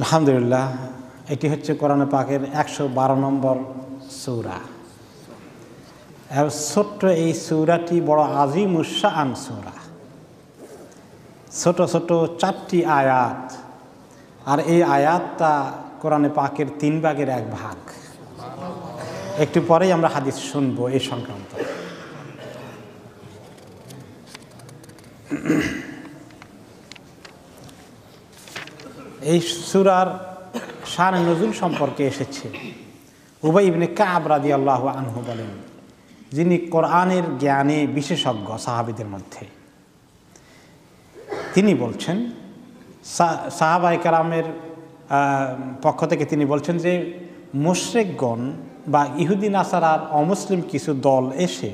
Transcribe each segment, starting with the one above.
আলহামদুলিল্লাহ, এটি হচ্ছে কোরআনে পাকের 112 নম্বর সূরা। ছোট্ট এই সূরাটি বড় আজিমুশ-শাআন সূরা, ছোট ছোট 4টি আয়াত, আর এই আয়াতটা কোরআনে পাকের 3 ভাগের 1 ভাগ। একটু পরেই আমরা হাদিস শুনবো এই সংক্রান্ত। এই সূরার শান নজুল সম্পর্কে এসেছে, উবাই ইবনে কাব রাদিয়াল্লাহু আনহু বলেন, যিনি কোরআনের জ্ঞানে বিশেষজ্ঞ সাহাবীদের মধ্যে, তিনি বলছেন, সাহাবায়ে কেরামের পক্ষ থেকে তিনি বলছেন যে মুশরিকগণ বা ইহুদি নাসারার অমুসলিম কিছু দল এসে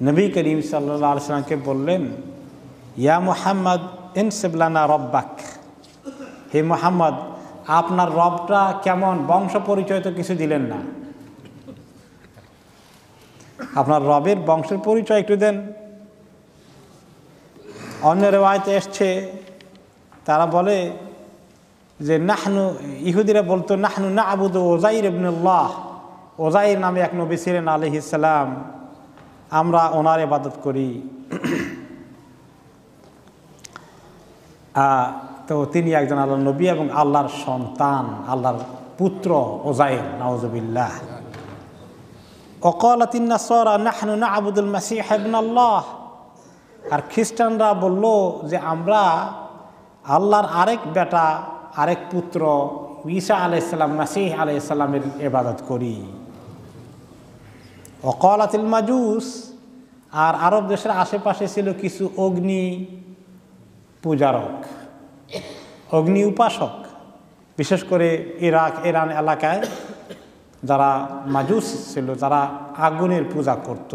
নবী করিম সাল্লাল্লাহু আলাইহি ওয়াসাল্লামকে বললেন, ইয়া মুহাম্মদ ইনসিব লানা রব্বাক, হে মুহাম্মদ আপনার রবটা কেমন, বংশ পরিচয় তো কিছু দিলেন না, আপনার রবের বংশের পরিচয় একটু দেন। অন্য রিওয়ায়াতে এসছে, তারা বলে যে নাহনু, ইহুদিরা বলতো নাহনু না'বুদু উযাইর ইবনুল্লাহ, উযাইর নামে এক নবী ছিলেন আলাইহিস সালাম, আমরা ওনার ইবাদত করি। তো তিনি একজন আল্লাহর নবী এবং আল্লাহর সন্তান, আল্লাহর পুত্র উযাইর, নাউযুবিল্লাহ। ওয়াকালাতিন নাসারা নাহনু না'বুদুল মাসীহ ইবনুল্লাহ, আর খ্রিস্টানরা বলল যে আমরা আল্লাহর আরেক বেটা, আরেক পুত্র ঈসা আলাইহিস সালাম, মাসীহ আলাইহিস সালামের ইবাদত করি। ওয়াকালাতিল মাজুস, আর আরব দেশের আশেপাশে ছিল কিছু অগ্নি পূজারক, অগ্নি উপাসক, বিশেষ করে ইরাক, ইরান এলাকায় যারা মাজুস ছিল, যারা আগুনের পূজা করত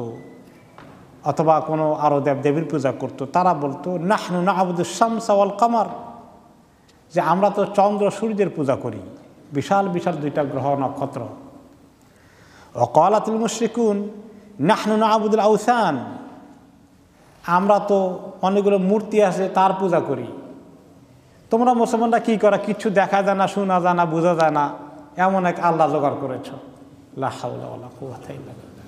অথবা কোনো আরো দেবদেবীর পূজা করত, তারা বলতো নাহনু না'বুদুশ শামসা ওয়াল কামার, যে আমরা তো চন্দ্র সূর্যের পূজা করি, বিশাল বিশাল 2টা গ্রহ নক্ষত্র। ওয়াকালাতুল মুশরিকুন নাহনু না'বুদুল আওসান, আমরা তো অনেকগুলো মূর্তি আছে তার পূজা করি, তোমরা মুসলমানরা কি করা, কিচ্ছু দেখা যায় না, শোনা যায় না, বোঝা যায় না, এমন এক আল্লাহ জোগাড় করেছ। লা হাওলা ওয়ালা কুওয়াতা ইল্লা বিল্লাহ।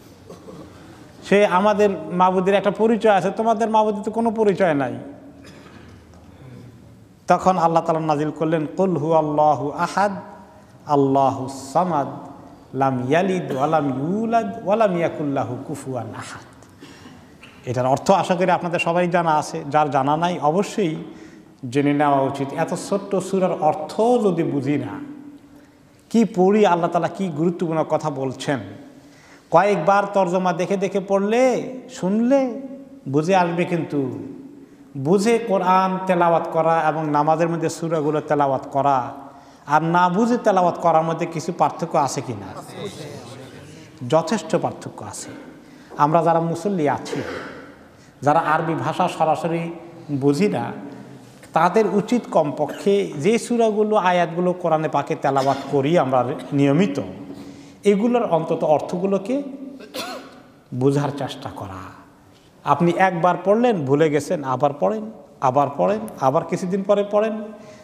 সে আমাদের মাবুদের একটা পরিচয় আছে, তোমাদের মাবুদের তো কোনো পরিচয় নাই। তখন আল্লাহ তাআলা নাজিল করলেন, কুল হুয়াল্লাহু আহাদ আল্লাহুস সামাদ লাম ইয়ালিদ ওয়া লাম ইউলাদ ওয়া লাম ইয়াকুল লাহু কুফুয়ান আহাদ। এটার অর্থ আশা করি আপনাদের সবাই জানা আছে, যার জানা নাই অবশ্যই জেনে নেওয়া উচিত। এত ছোট্ট সূরার অর্থ যদি বুঝি না, কি পড়ি, আল্লাহ তাআলা কি গুরুত্বপূর্ণ কথা বলছেন, কয়েকবার তর্জমা দেখে দেখে পড়লে, শুনলে বুঝে আসবে। কিন্তু বুঝে কোরআন তেলাওয়াত করা এবং নামাজের মধ্যে সূরাগুলো তেলাওয়াত করা আর না বুঝে তেলাওয়াত করার মধ্যে কিছু পার্থক্য আছে কি না? যথেষ্ট পার্থক্য আছে। আমরা যারা মুসল্লি আছি, যারা আরবি ভাষা সরাসরি বুঝি না, তাদের উচিত কমপক্ষে যে সূরাগুলো, আয়াতগুলো কোরআনে পাকে তেলাওয়াত করি আমরা নিয়মিত, এগুলোর অন্তত অর্থগুলোকে বোঝার চেষ্টা করা। আপনি একবার পড়লেন, ভুলে গেছেন, আবার পড়েন, আবার পড়েন, আবার কিছুদিন পরে পড়েন,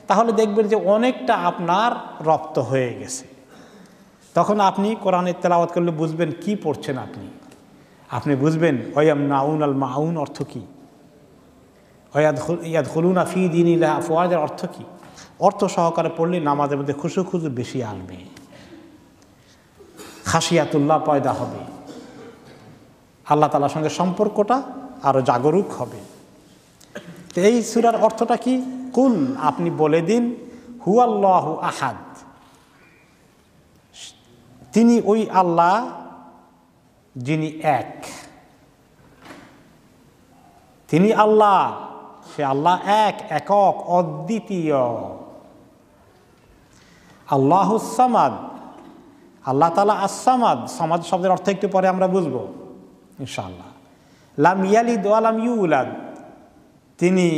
তাহলে দেখবেন যে অনেকটা আপনার রপ্ত হয়ে গেছে। তখন আপনি কোরআনের তেলাওয়াত করলে বুঝবেন কি পড়ছেন আপনি। আপনি বুঝবেন ওয়ায়ামনাউনাল মাউন অর্থ কী, ইয়াদখুলুনা ফি দীনিল্লাহি আফওয়াজের অর্থ কী। অর্থ সহকারে পড়লে নামাজের মধ্যে খুশু বেশি আসবে, খাশিয়াতুল্লাহ পয়দা হবে, আল্লাহ তাআলার সঙ্গে সম্পর্কটা আরও জাগরুক হবে। তো এই সূরার অর্থটা কি? কুল, আপনি বলে দিন, হুয়াল্লাহু আহাদ, তিনি ওই আল্লাহ যিনি এক, তিনি আল্লাহ, সে আল্লাহ এক, একক, অদ্বিতীয়। আল্লাহুস সামাদ, আল্লাহ তাআলা আস-সামাদ, সামাদ শব্দের অর্থ একটু পরে আমরা বুঝবো ইনশাআল্লাহ। লাম ইয়ালিদ ওয়া লাম ইউলাদ, তিনি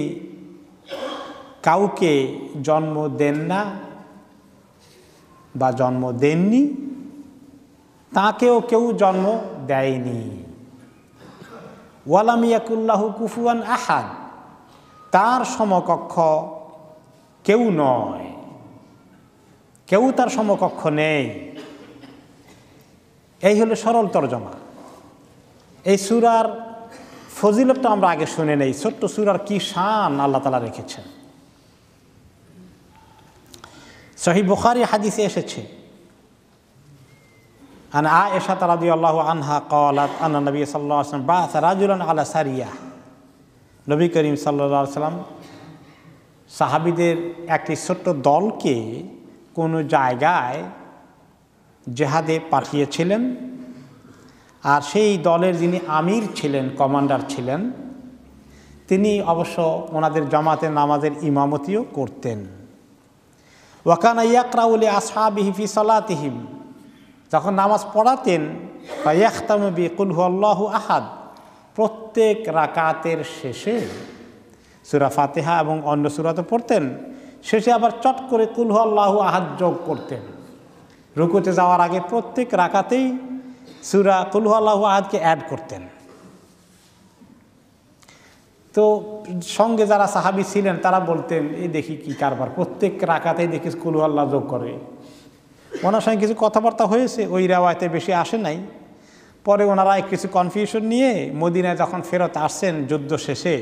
কাউকে জন্ম দেন না বা জন্ম দেননি, তাকেও কেউ জন্ম দেয়নি। ওয়া লাম ইয়াকুল লাহু কুফুয়ান আহাদ, তার সমকক্ষ কেউ নয়। কেউ তার সমকক্ষ নেই। এই হলো সরল তরজমা। এই সূরার ফজিলতটা আমরা আগে শুনে নেই, ছোট্ট সূরার কি শান আল্লাহ তাআলা রেখেছেন। সহিহ বুখারী হাদিসে এসেছে, আন আয়েশা রাদিয়াল্লাহু আনহা ক্বালাত আন্না নবী সাল্লাল্লাহু আলাইহি ওয়াসাল্লাম বা'আসা রাজুলান আলা সারিয়াহ। নবী করিম সাল্লাল্লাহু আলাইহি ওয়াসাল্লাম সাহাবীদের একটি ছোট্ট দলকে কোনো জায়গায় জিহাদে পাঠিয়েছিলেন, আর সেই দলের যিনি আমির ছিলেন, কমান্ডার ছিলেন, তিনি অবশ্য ওনাদের জামাতের নামাজের ইমামতিও করতেন। ওয়া কানা ইয়াকরাউ লি আসহাবিহি ফি সালাতিহিম, যখন নামাজ পড়াতেন ফায়াখতামু বিকুল হুয়াল্লাহু আহাদ, প্রত্যেক রাকাতের শেষে সূরা ফাতিহা এবং অন্য সূরা তো পড়তেন, শেষে আবার চট করে কুল হুয়াল্লাহু আহাদ যোগ করতেন। রুকুতে যাওয়ার আগে প্রত্যেক রাকাতেই সূরা কুল হুয়াল্লাহু আহাদকে অ্যাড করতেন। তো সঙ্গে যারা সাহাবী ছিলেন তারা বলতেন, এই দেখি কি কারবার, প্রত্যেক রাকাতেই দেখি কুল হুয়াল্লাহ যোগ করে। ওনার সঙ্গে কিছু কথাবার্তা হয়েছে, ওই রেওয়ায়তে বেশি আসে নাই। পরে ওনারা কিছু কনফিউশন নিয়ে মদিনায় যখন ফেরত আসছেন যুদ্ধ শেষে,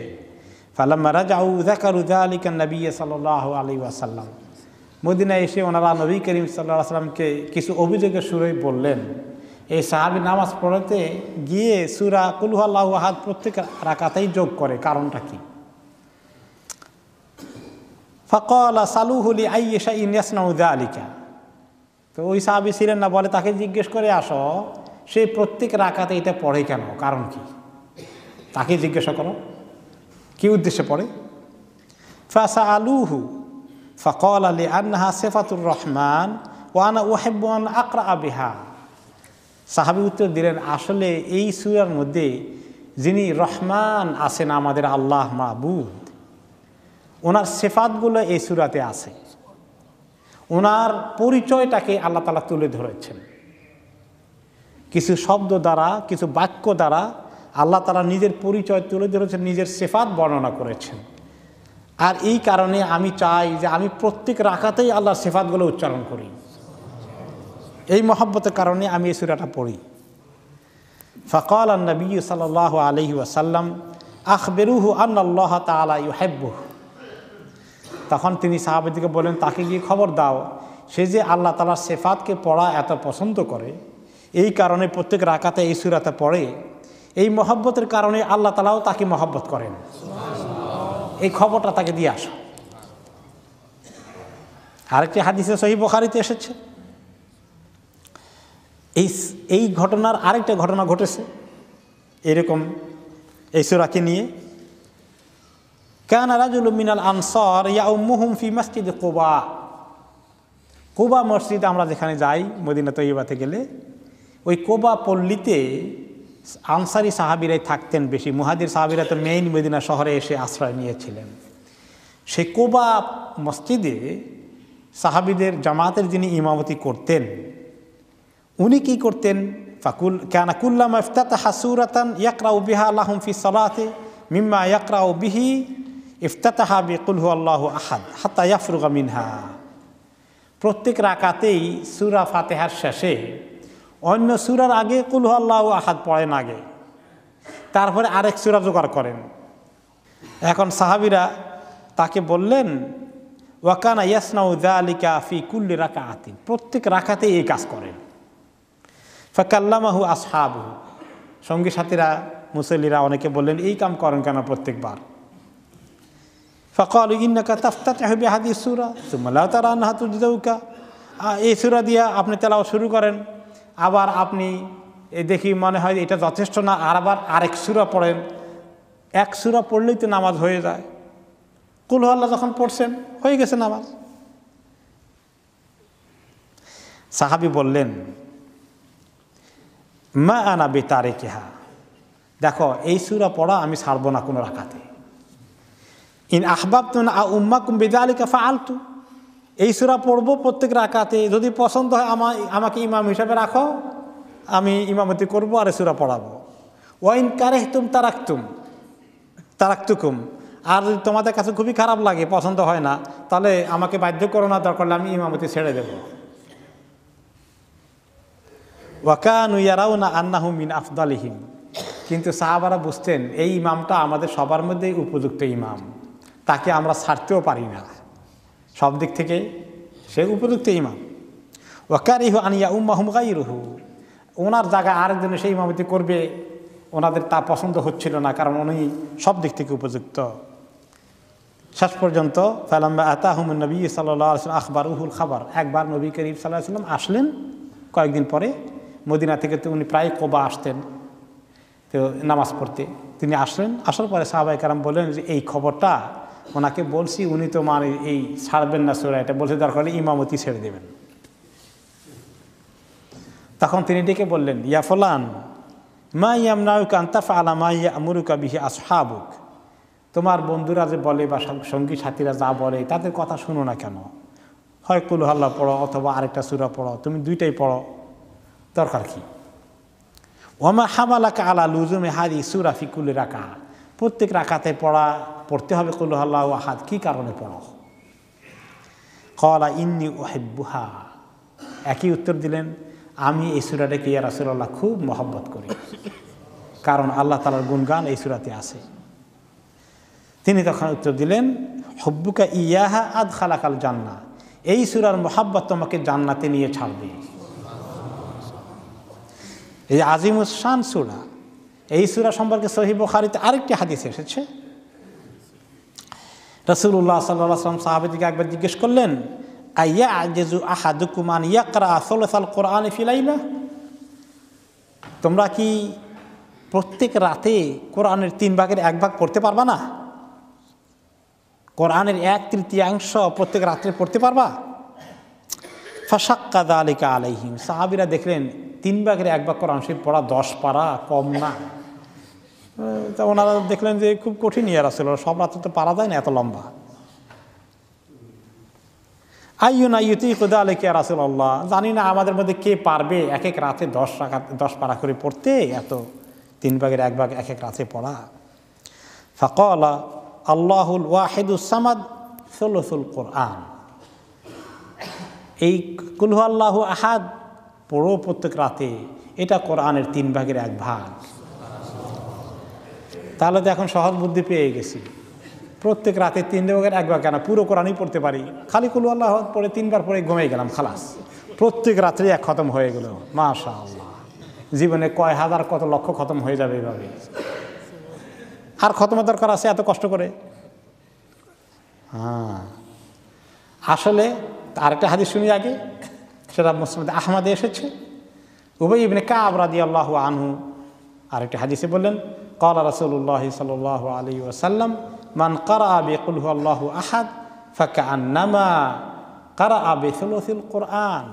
ফালাম্মা রাজাউ যাকারু যালিকা নবী সাল্লাল্লাহু আলাইহি ওয়াসাল্লাম, মদিনায় এসে ওনারা নবী করিম সাল্লাল্লাহু আলাইহি ওয়াসাল্লামকে কিছু অভিযোগের সুরেই বললেন, এই সাহাবী নামাজ পড়াতে গিয়ে সূরা কুল হুয়াল্লাহু আহাদ প্রত্যেক রাকাতেই যোগ করে, কারণটা কি? ফাকালা সালুহু লি আইয়ি শাইইন ইয়াসনাউ যালিকা। তো ওই সাহাবী ছিলেন না, বলে তাকে জিজ্ঞেস করে আসো, সে প্রত্যেক রাকাতে এটা পড়ে কেন, কারণ কি? তাকে জিজ্ঞাসা করো কি উদ্দেশ্যে পড়ে। ফাসাআলুহু ফাকালা লিআন্নাহা সিফাতুর রহমান ওয়া আনা উহিব্বু আন আকরা বিহা। সাহাবী উত্তর দিলেন, আসলে এই সূরার মধ্যে যিনি রহমান আছেন, আমাদের আল্লাহ মাবুদ, ওনার সিফাতগুলো এই সূরাতে আছে। ওনার পরিচয়টাকে আল্লাহ তাআলা তুলে ধরেছেন কিছু শব্দ দ্বারা, কিছু বাক্য দ্বারা। আল্লাহ তাআলা নিজের পরিচয় তুলে ধরেছেন, নিজের সিফাত বর্ণনা করেছেন। আর এই কারণে আমি চাই যে আমি প্রত্যেক রাকাতেই আল্লাহর সিফাতগুলো উচ্চারণ করি। এই মহব্বতের কারণে আমি এই সূরাটা পড়ি। ফাকাল আন-নবী সাল্লাল্লাহু আলাইহি ওয়াসাল্লাম আখবিরুহু আন্নাল্লাহ তাআলা ইউহিব্বুহু। তখন তিনি সাহাবীদেরকে বলেন, তাকে গিয়ে খবর দাও, সে যে আল্লাহ তাআলার সিফাতকে পড়া এত পছন্দ করে, এই কারণে প্রত্যেক রাকাতে এই সূরাতে পড়ে। এই মহব্বতের কারণে আল্লাহ তাআলাও তাকে মহব্বত করেন। এই খবরটা তাকে দিয়ে আসো। আরেকটি হাদিসে সহিহ বুখারীতে এসেছে, এই ঘটনার আরেকটা ঘটনা ঘটেছে এরকম এই সূরাকে নিয়ে। কানা রাজুলুম মিনাল আনসার ইয়াউমুহুম ফি মসজিদ কুবা। কুবা মসজিদ আমরা যেখানে যাই মদিনা তৈয়বাতে গেলে, ওই কুবা পল্লীতে আনসারি সাহাবীরাই থাকতেন বেশি। মুহাজির সাহাবীরা তো মেইন মদিনা শহরে এসে আশ্রয় নিয়েছিলেন। সেই কুবা মসজিদে সাহাবীদের জামাতের যিনি ইমামতি করতেন, উনি কি করতেন? ফাকুল কানা কুল্লামা ইফতাতাহা সূরাতান ইয়াকরাউ বিহা লাহুম ফি সালাতি মিম্মা ইয়াকরাউ বিহি ইফতাতাহা বিকুল হুয়াল্লাহু আহাদ হাত্তা ইয়াফরুগা মিনহা। প্রত্যেক রাকাতেই সূরা ফাতিহার শেষে অন্য সূরার আগে কুল হুয়াল্লাহু আহাদ পড়েন আগে, তারপরে আরেক সূরা জোগাড় করেন। এখন সাহাবীরা তাকে বললেন, ওয়া কানা ইয়াসনাউ যালিকা ফি কুল্লি রাকাআতিন, প্রত্যেক রাকাতেই এই কাজ করেন। ফাকাল্লামাহু আসহাবুহু, সঙ্গী সাথীরা মুসল্লিরা অনেকে বললেন, এই কাম করেন কেন প্রত্যেকবার? ফাকালু ইন্নাকা তাফতাতিহু বিহাদিস সূরা সুম্মা লা তারা আনহা তুজদাউকা। এই সূরা দিয়া আপনি তেলাওয়াত শুরু করেন, আবার আপনি দেখি মনে হয় এটা যথেষ্ট না, আর আবার আরেক সূরা পড়েন। এক সূরা পড়লেই তো নামাজ হয়ে যায়। কুল হুয়াল্লাহ যখন পড়ছেন হয়ে গেছে নামাজ। সাহাবী বললেন, মা আনা বিতারিকিহা, দেখো এই সূরা পড়া আমি ছাড়বো না কোনো রাকাতে। ইন আহবাবতু আ উম্মাকুম বিযালিকা ফাআলতু, এই সূরা পড়বো প্রত্যেক রাকাতে, যদি পছন্দ হয় আমাকে ইমাম হিসাবে রাখো, আমি ইমামতি করবো আর সূরা পড়াবো। ওয়া ইন কারিহতুম তারাকতুকুম, আর যদি তোমাদের কাছে খুবই খারাপ লাগে, পছন্দ হয় না, তাহলে আমাকে বাধ্য করো না, দরকার হলে আমি ইমামতি ছেড়ে দেব। ওয়াকানু ইয়ারাউনা আন্নাহু মিন আফদালিহিম, কিন্তু সাহাবারা বুঝতেন এই ইমামটা আমাদের সবার মধ্যেই উপযুক্ত ইমাম, তাকে আমরা ছাড়তেও পারি না, সব দিক থেকে সে উপযুক্ত ইমাম। ওয়াকারিহু আন ইয়াউম্মাহুম গায়রুহু, ওনার জায়গায় আরেকজনে সেই ইমামতি করবে ওনাদের তা পছন্দ হচ্ছিল না, কারণ উনি সব দিক থেকে উপযুক্ত। শেষ পর্যন্ত ফালাম্মা আতাহুমুন নবী সাল্লাল্লাহু আলাইহি ওয়াসাল্লাম আখবারুহুল খাবার, একবার নবী করিম সাল্লাল্লাহু আলাইহি ওয়াসাল্লাম আসলেন কয়েকদিন পরে, মদিনা থেকে তো উনি প্রায় কোবা আসতেন তো নামাজ পড়তে, তিনি আসলেন। আসার পরে সাহাবায়ে কেরাম বললেন যে এই খবরটা ওনাকে বলছি, উনি তো মানে এই ছাড়বেন না সূরা, এটা বলছে দরকার হলে ইমামতি ছেড়ে দেবেন। তখন তিনি ডেকে বললেন, ইয়া ফুলান মা ইয়ামনাউকা আন তাফআলা মা ইয়া'মুরুকা বিহি আসহাবুক, তোমার বন্ধুরা যে বলে বা সঙ্গী সাথীরা যা বলে তাদের কথা শুনো না কেন? হয় কুল আল্লাহ পড়ো অথবা আরেকটা সূরা পড়ো, তুমি দুইটাই পড়ো, দরকার কি? ওমা হামালাকা আলা লুজুমি হাদি সূরা ফি কুল্লি রাকা, প্রত্যেক রাকাতে পড়তে হবে কুল আল্লাহু আহাদ, কি কারণে পড়ো? ক্বালা ইন্নী উহিব্বুহা, একই উত্তর দিলেন, আমি এই সূরাটাকে ইয়া রাসূলুল্লাহ খুব মহব্বত করি, কারণ আল্লাহ তাআলার গুণগান এই সূরাতে আছে। তিনি তখন উত্তর দিলেন, হুব্বুকা ইয়াহা আদখালাকাল জান্নাহ, এই সূরার মহব্বত তোমাকে জান্নাতে নিয়ে ছাড়বে। এই আজিমুস শান সূরা, এই সূরা সম্পর্কে সহিহ বুখারীতে আরেকটি হাদিস এসেছে। রাসূলুল্লাহ সাল্লাল্লাহু আলাইহি ওয়াসাল্লাম সাহাবীদেরকে একবার জিজ্ঞেস করলেন, আইয়া'জিজু আহাদুকুম আন ইয়াকরা সুলুসাল কোরআন ফি লাইলা, তোমরা কি প্রত্যেক রাতে কোরআনের 3 ভাগের 1 ভাগ পড়তে পারবা না? কোরআনের 1/3 প্রত্যেক রাত্রে পড়তে পারবা? ফাশাক্কা যালিকা আলাইহিম, সাহাবীরা দেখলেন 3 ভাগের 1 ভাগ কোরআন শরীফ পড়া 10 পারা কম না। তা ওনারা দেখলেন যে খুব কঠিন, ইয়া রাসূলুল্লাহ সব রাতে তো পারা যায় না এত লম্বা। আইয়ুনা ইউতিকু যালিকা ইয়া রাসূলুল্লাহ, জানি না আমাদের মধ্যে কে পারবে এক এক রাতে 10 পারা করে পড়তে, এত 3 ভাগের 1 ভাগ এক এক রাতে পড়া। ফাকালা আল্লাহুল ওয়াহিদুস সামাদ সুলুসুল কোরআন, এই কুল হুয়াল্লাহু আহাদ পড়ো প্রত্যেক রাতে, এটা কোরআনের 3 ভাগের 1 ভাগ। তাহলে তো এখন সহজ বুদ্ধি পেয়ে গেছি, প্রত্যেক রাতে 3 ভাগের 1 ভাগ কেন, পুরো কোরআনই পড়তে পারি, খালি কুল হুয়াল্লাহু আহাদ পড়ে 3 বার পড়ে ঘুমিয়ে গেলাম, খালাস, প্রত্যেক রাত্রে 1 খতম হয়ে গেল। মাশাআল্লাহ, জীবনে কয় হাজার কত লক্ষ খতম হয়ে যাবে এইভাবে। আর খতমের দরকার আছে এত কষ্ট করে? আসলে আরেকটা হাদিস শুনি আগে, সেটা মুসনাদ আহমদে এসেছে। উবাই ইবনে কাব রাদিয়াল্লাহু আনহু আরেকটা হাদিসে বললেন, ক্বালা রাসূলুল্লাহ সাল্লাল্লাহু আলাইহি ওয়াসাল্লাম মান ক্বারাআ বিকুল হুয়াল্লাহু আহাদ ফাকান্নামা ক্বারাআ বিসুলুসিল কোরআন,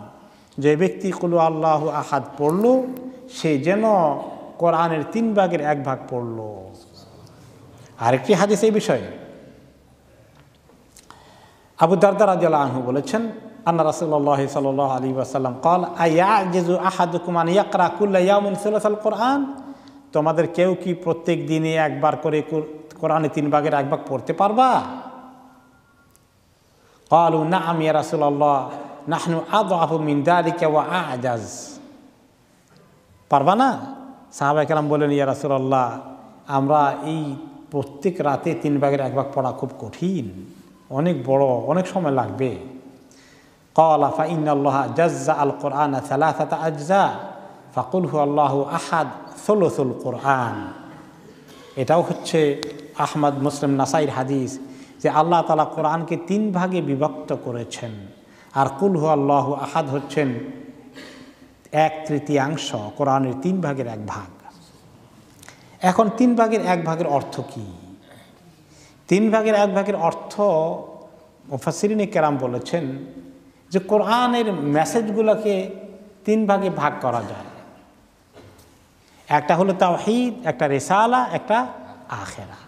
যে ব্যক্তি কুল হুয়াল্লাহু আহাদ পড়ল সে যেন কোরআনের 3 ভাগের 1 ভাগ পড়ল। আরেকটি হাদিস এই বিষয়ে আবু দারদা রাদিয়াল্লাহু আনহু বলেছেন, আন্না রাসূলুল্লাহ সাল্লাল্লাহু আলাইহি ওয়াসাল্লাম ক্বাল আয়া'জিজু আহাদুকুম আন ইয়াকরা কুল্লা ইয়াউমিন সুলুসাল কোরআন, তোমাদের কেউ কি প্রত্যেক দিনে 1 বার করে কোরআনে 3 ভাগের 1 ভাগ পড়তে পারবা? ক্বালু না'আম ইয়া রাসূলুল্লাহ নাহনু আযআফু মিন যালিকা ওয়া আ'জাজ, পারবা না? সাহাবায়ে কেরাম বলেন, ইয়া রাসূলুল্লাহ আমরা এই প্রত্যেক রাতে 3 ভাগের 1 ভাগ পড়া খুব কঠিন, অনেক বড়, অনেক সময় লাগবে। ক্বালা ফা ইন্নাল্লাহা জাজ্জা আল কোরআনা সালাসাতা আজজা ফাকুল হুয়াল্লাহু আহাদ সুলুসুল কোরআন। এটাও হচ্ছে আহমদ, মুসলিম, নাসাইর হাদিস যে আল্লাহ তাআলা কোরআনকে 3 ভাগে বিভক্ত করেছেন, আর কুল হুয়াল্লাহু আহাদ হচ্ছেন 1/3 কোরআনের 3 ভাগের 1 ভাগ। এখন 3 ভাগের 1 ভাগের অর্থ কি? 3 ভাগের 1 ভাগের অর্থ মুফাসসিরিনে কেরাম বলেছেন যে কোরআনের মেসেজগুলোকে 3 ভাগে ভাগ করা যায়। একটা হলো তাওহীদ, একটা রিসালা, একটা আখিরা।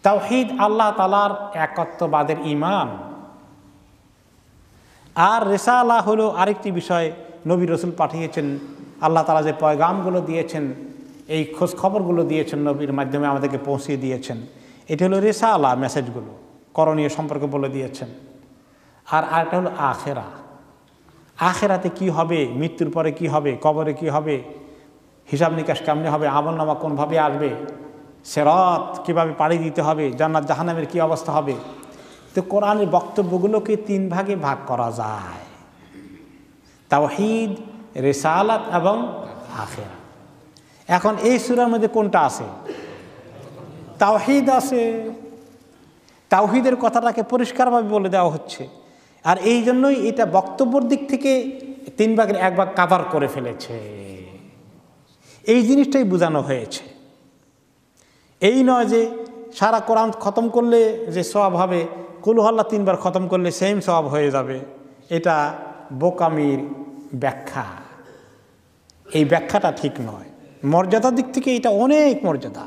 তাওহীদ আল্লাহ তাআলার একত্ববাদের ঈমান, আর রিসালা হলো আরেকটি বিষয়, নবী রাসূল পাঠিয়েছেন, আল্লাহ তাআলা যে পয়গামগুলো দিয়েছেন, এই খোঁজ খবরগুলো দিয়েছেন, নবীর মাধ্যমে আমাদেরকে পৌঁছিয়ে দিয়েছেন, এটা হলো রিসালা, মেসেজগুলো করণীয় সম্পর্কে বলে দিয়েছেন। আর আরেকটা হলো আখেরা, আখেরাতে কি হবে, মৃত্যুর পরে কি হবে, কবরে কি হবে, হিসাব নিকাশ কেমনে হবে, আমলনামা কোনভাবে আসবে, সিরাত কিভাবে পাড়ি দিতে হবে, জান্নাত জাহান্নামের কি অবস্থা হবে। তো কোরআনের বক্তব্যগুলোকে 3 ভাগে ভাগ করা যায়, তাওহীদ, রিসালাত এবং আখিরাত। এখন এই সূরার মধ্যে কোনটা আছে? তাওহীদ আছে। তাওহীদের কথাটাকে পরিষ্কারভাবে বলে দেওয়া হচ্ছে। আর এই জন্যই এটা বক্তব্যের দিক থেকে 3 ভাগের 1 ভাগ কাভার করে ফেলেছে। এই জিনিসটাই বোঝানো হয়েছে। এই নয় যে সারা কোরআন খতম করলে যে সওয়াব হবে, কুল হু আল্লাহ 3 বার খতম করলে সেম সওয়াব হয়ে যাবে, এটা বোকামির ব্যাখ্যা। এই ব্যাখ্যাটা ঠিক নয়। মর্যাদার দিক থেকে এটা অনেক মর্যাদা,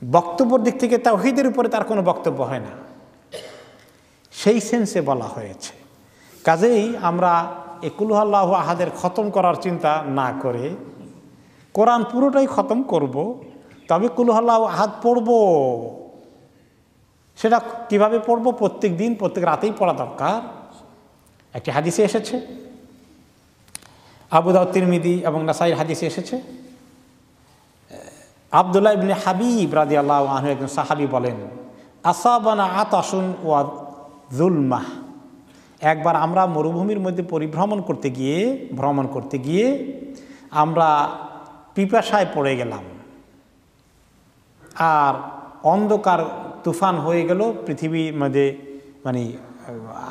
বক্তব্যের দিক থেকে তাওহীদের উপরে তার কোনো বক্তব্য হয় না, সেই সেন্সে বলা হয়েছে। কাজেই আমরা এই কুল হু আল্লাহু আহাদের খতম করার চিন্তা না করে কোরআন পুরোটাই খতম করব, তবে কুল হু আল্লাহু আহাদ পড়ব। সেটা কিভাবে পড়ব? প্রত্যেক দিন প্রত্যেক রাতেই পড়া দরকার। একটি হাদিসে এসেছে, আবু দাউদ, তিরমিজি এবং নাসাইর হাদিসে এসেছে, আব্দুল্লাহ ইবনে হাবিব রাদিয়াল্লাহু আনহু একজন সাহাবী বলেন, আসাবানা আতাশুন ওয়া যুলমাহ। একবার আমরা মরুভূমির মধ্যে ভ্রমণ করতে গিয়ে আমরা পিপাসায় পড়ে গেলাম, আর অন্ধকার তুফান হয়ে গেল পৃথিবীর মধ্যে, মানে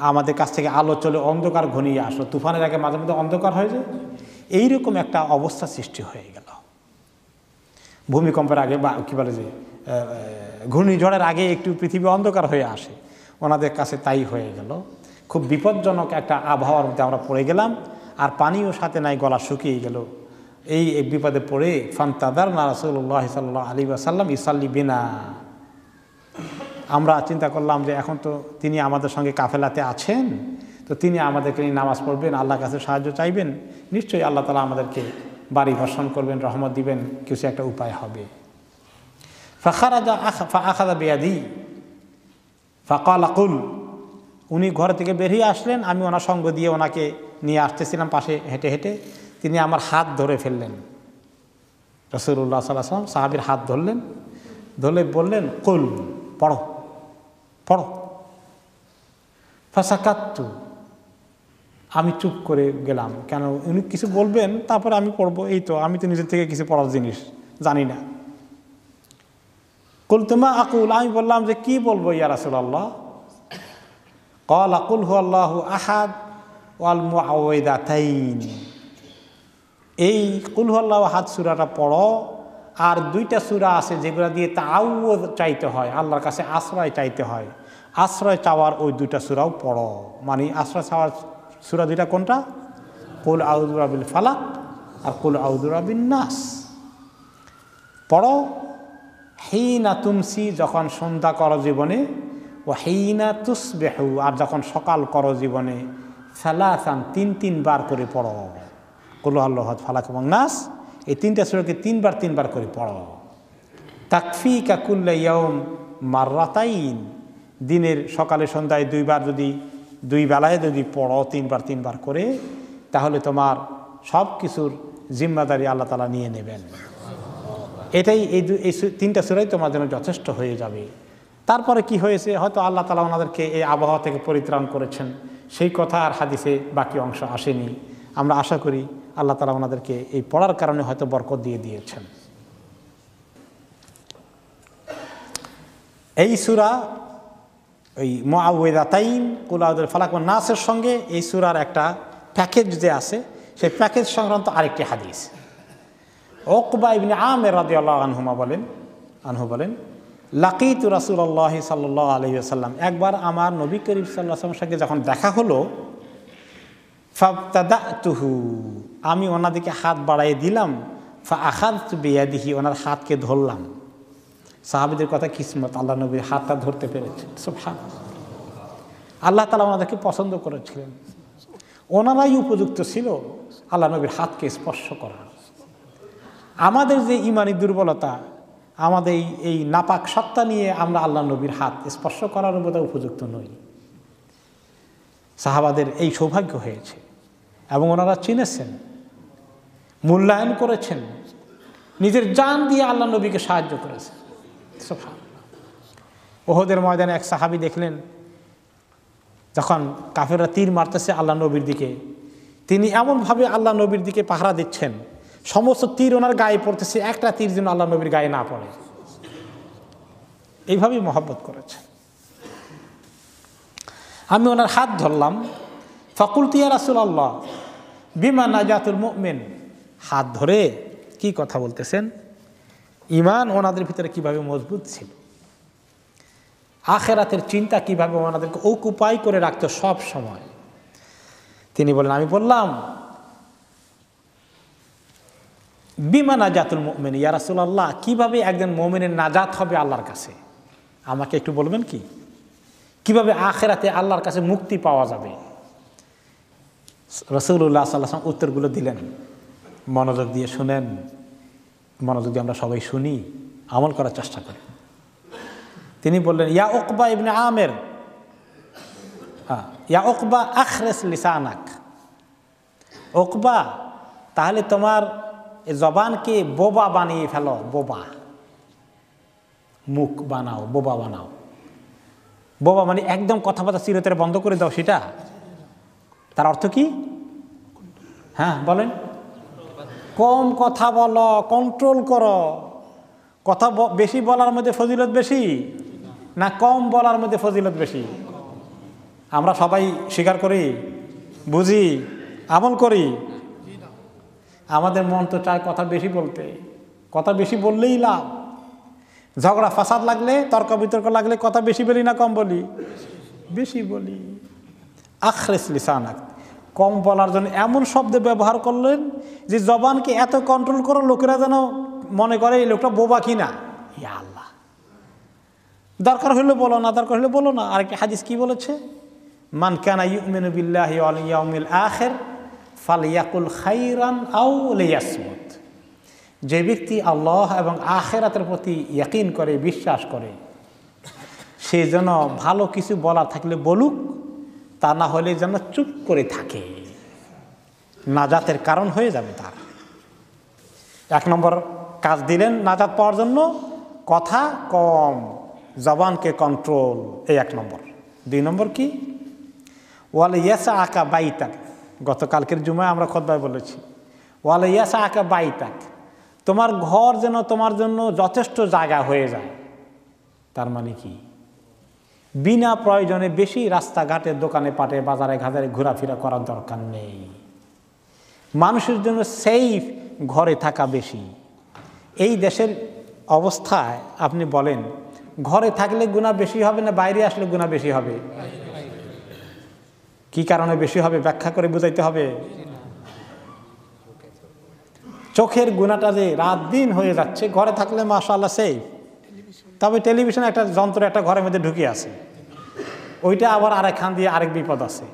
আমাদের কাছ থেকে আলো চলে অন্ধকার ঘনিয়ে আসলো। তুফানের আগে মাঝে মধ্যে অন্ধকার হয়ে যায়, এইরকম একটা অবস্থা সৃষ্টি হয়ে গেল। ভূমিকম্পের আগে বা কী বলে যে ঘূর্ণিঝড়ের আগে একটু পৃথিবী অন্ধকার হয়ে আসে, ওনাদের কাছে তাই হয়ে গেল। খুব বিপজ্জনক একটা আবহাওয়ার মধ্যে আমরা পড়ে গেলাম, আর পানিও সাথে নাই, গলা শুকিয়ে গেল। এই বিপদে পড়ে ফান্তাদারনা রাসূলুল্লাহ সাল্লাল্লাহু আলাইহি ওয়াসাল্লাম ইসাল্লি বিনা। আমরা চিন্তা করলাম যে এখন তো তিনি আমাদের সঙ্গে কাফেলাতে আছেন, তো তিনি আমাদেরকে নিয়ে নামাজ পড়বেন, আল্লাহর কাছে সাহায্য চাইবেন, নিশ্চয়ই আল্লাহ তাআলা আমাদেরকে বাড়ি বর্ষণ করবেন, রহমত দিবেন, কিছু একটা উপায় হবে। ফাখারাজা ফাআখাযা বিয়াদি ফাকালা কুল। উনি ঘর থেকে বেরিয়ে আসলেন, আমি ওনার সঙ্গ দিয়ে ওনাকে নিয়ে আসতেছিলাম, পাশে হেঁটে হেঁটে তিনি আমার হাত ধরে ফেললেন। রাসূলুল্লাহ সাল্লাল্লাহু আলাইহি ওয়াসাল্লাম সাহাবীর হাত ধরলেন, ধরে বললেন, কুল, পড়ো পড়ো। ফাসাকাত্তু, আমি চুপ করে গেলাম, কেন উনি কিছু বলবেন তারপরে আমি পড়বো, এই তো আমি তো নিজের থেকে কিছু পড়ার জিনিস জানি না। কুলতুমা আকুল, আমি বললাম যে কি বলবো ইয়া রাসূলুল্লাহ? ক্বালা কুল হু আল্লাহু আহাদ ওয়াল মুআউযিদাতাইন। এই কুল হু আল্লাহু আহাদ সূরাটা পড়ো, আর 2টা সূরা আছে যেগুলো দিয়ে তাআউযুদ চাইতে হয়, আল্লাহর কাছে আশ্রয় চাইতে হয়। আশ্রয় চাওয়ার ওই 2টা সূরাও পড়ো। মানে আশ্রয় চাওয়ার সূরা 2টা কোনটা? কুল আউযু বিরাব্বিল ফালাক আর কুল আউযু বিরাব্বিন নাস। পড়ো। হিনা তুমসি, যখন সন্ধ্যা করো জীবনে, ও হিনা তুসবিহু, আর যখন সকাল করো জীবনে, সালাসান, 3 বার করে পড়ো। কুল আল্লাহু আহাদ, ফালাক এবং নাস, এই 3টা সূরাকে 3 বার করে পড়ো। তাকফিকা কুল্লা ইয়াউম মাররাতাইন, দিনের সকালে সন্ধ্যায় 2 বার, যদি 2 বেলায় যদি পড়ো 3 বার করে, তাহলে তোমার সব কিছুর জিম্মাদারি আল্লাহ তাআলা নিয়ে নেবেন। এটাই এই 3টা সূরাই তোমার জন্য যথেষ্ট হয়ে যাবে। তারপরে কি হয়েছে, হয়তো আল্লাহ তাআলা ওনাদেরকে এই আবহাওয়া থেকে পরিত্রাণ করেছেন, সেই কথা আর হাদিসে বাকি অংশ আসেনি। আমরা আশা করি আল্লাহ তাআলা ওনাদেরকে এই পড়ার কারণে হয়তো বরকত দিয়ে দিয়েছেন। এই সূরা ওই মুআউযিদাতাইন, কুল আউযু বিল ফালাক ওয়ান নাসের সঙ্গে এই সূরার একটা প্যাকেজ যে আছে, সেই প্যাকেজ সংক্রান্ত আরেকটি হাদিস। উকবা ইবনে আমির রাদিয়াল্লাহু আনহু বলেন, লাকিতু রাসূলুল্লাহ সাল্লাল্লাহু আলাইহি ওয়াসাল্লাম, একবার আমার নবী করিম সাল্লাল্লাহু আলাইহি ওয়াসাল্লামের সঙ্গে যখন দেখা হলো, ফাবতাদাতুহু, আমি ওনার দিকে হাত বাড়াইয়ে দিলাম, ফাআখাযতু বিয়াদিহি, ওনার হাতকে ধরলাম। সাহাবীদের কথা কিসমত, আল্লাহ নবীর হাতটা ধরতে পেরেছেন। সুবহানাল্লাহ, আল্লাহ তাআলা ওনাদেরকে পছন্দ করেছিলেন, ওনারাই উপযুক্ত ছিল আল্লাহ নবীর হাতকে স্পর্শ করার। আমাদের যে ইমানি দুর্বলতা, আমাদের এই নাপাক সত্তা নিয়ে আমরা আল্লাহ নবীর হাত স্পর্শ করার মতো উপযুক্ত নই। সাহাবাদের এই সৌভাগ্য হয়েছে এবং ওনারা চিনেছেন, মূল্যায়ন করেছেন, নিজের জান দিয়ে আল্লাহ নবীকে সাহায্য করেছেন। ওহদের ময়দানে এক সাহাবী দেখলেন যখন কাফেররা তীর মারতেছে আল্লাহ নবীর দিকে, তিনি এমনভাবে আল্লাহ নবীর দিকে পাহারা দিচ্ছেন, সমস্ত তীর ওনার গায়ে পড়তেছে, একটা তীর যেন আল্লাহ নবীর গায়ে না পড়ে। এইভাবেই মহব্বত করেছেন। আমি ওনার হাত ধরলাম, ফাকুলতু ইয়া রাসূলুল্লাহ বিমা নাজাতুল মুমিন। হাত ধরে কি কথা বলতেছেন, ঈমান ওনাদের ভিতরে কিভাবে মজবুত ছিল, আখিরাতের চিন্তা কিভাবে ওনাদেরকে অকুপাই করে রাখতো সব সময়। তিনি বলেন, আমি বললাম বিমা নাজাতুল মুমিন ইয়া রাসূলুল্লাহ, কিভাবে একজন মুমিনের নাজাত হবে আল্লাহর কাছে, আমাকে একটু বলবেন কি, কিভাবে আখিরাতে আল্লাহর কাছে মুক্তি পাওয়া যাবে। রাসূলুল্লাহ সাল্লাল্লাহু আলাইহি ওয়াসাল্লাম উত্তরগুলো দিলেন। মনোযোগ দিয়ে শুনেন, মনোযোগ দিয়ে আমরা সবাই শুনি, আমল করার চেষ্টা করি। তিনি বললেন, ইয়া উকবা ইবনে আমের, ইয়া উকবা আখরিস লিসানাক। উকবা, তাহলে তোমার জবানকে বোবা বানিয়ে ফেলো, বোবা, মুখ বানাও, বোবা বানাও। বোবা মানে একদম কথাবার্তা চিরতরে বন্ধ করে দাও, সেটা তার অর্থ কি? হ্যাঁ বলেন, কম কথা বলো, কন্ট্রোল করো। কথা বেশি বলার মধ্যে ফজিলত বেশি না কম বলার মধ্যে ফজিলত বেশি? আমরা সবাই স্বীকার করি, বুঝি, আমল করি। আমাদের মন তো চায় কথা বেশি বলতে, কথা বেশি বললেই লাভ। ঝগড়া ফাসাদ লাগলে, তর্ক বিতর্ক লাগলে কথা বেশি বলি না কম বলি? বেশি বলি। আখরিস লিসানাক, কম বলার জন্য এমন শব্দ ব্যবহার করলেন যে জবানকে এত কন্ট্রোল করো লোকেরা যেন মনে করে এই লোকটা বোবা কিনা। ইয়া আল্লাহ, দরকার হইলে বলো না, দরকার হইলে বলো না। আরেকটা হাদিস কি বলেছে, মান কানা ইউমিনু বিল্লাহি ওয়াল ইয়াউমিল আখির ফালইয়াকুল খাইরান আও লিয়াসমুত। যে ব্যক্তি আল্লাহ এবং আখিরাতের প্রতি ইয়াকিন করে, বিশ্বাস করে, সে যেন ভালো কিছু বলার থাকলে বলুক, তা না হলে যেন চুপ করে থাকে, নাজাতের কারণ হয়ে যাবে তার। এক নম্বর কাজ দিলেন নাজাত পাওয়ার জন্য, কথা কম, জবানকে কন্ট্রোল, এই এক নম্বর। দুই নম্বর কি, ওয়ালা ইয়াসা আকা বাইতাক। গতকালকের জুমায় আমরা খুতবায় বলেছি, ওয়ালা ইয়াসা আকা বাইতাক, তোমার ঘর যেন তোমার জন্য যথেষ্ট জায়গা হয়ে যায়। তার মানে কি, বিনা প্রয়োজনে বেশি রাস্তাঘাটে, দোকানে পাটে, বাজারে ঘাজারে ঘোরাফেরা করার দরকার নেই। মানুষের জন্য সেফ ঘরে থাকা বেশি। এই দেশের অবস্থায় আপনি বলেন, ঘরে থাকলে গুনাহ বেশি হবে না বাইরে আসলে গুনাহ বেশি হবে? কি কারণে বেশি হবে ব্যাখ্যা করে বুঝাইতে হবে। চোখের গুনাহটা যে রাত দিন হয়ে যাচ্ছে, ঘরে থাকলে মাশাআল্লাহ সেফ। তবে টেলিভিশন একটা যন্ত্র একটা ঘরের মধ্যে ঢুকে আছে, ওইটা আবার আরেকখান দিয়ে আরেক বিপদ আছে।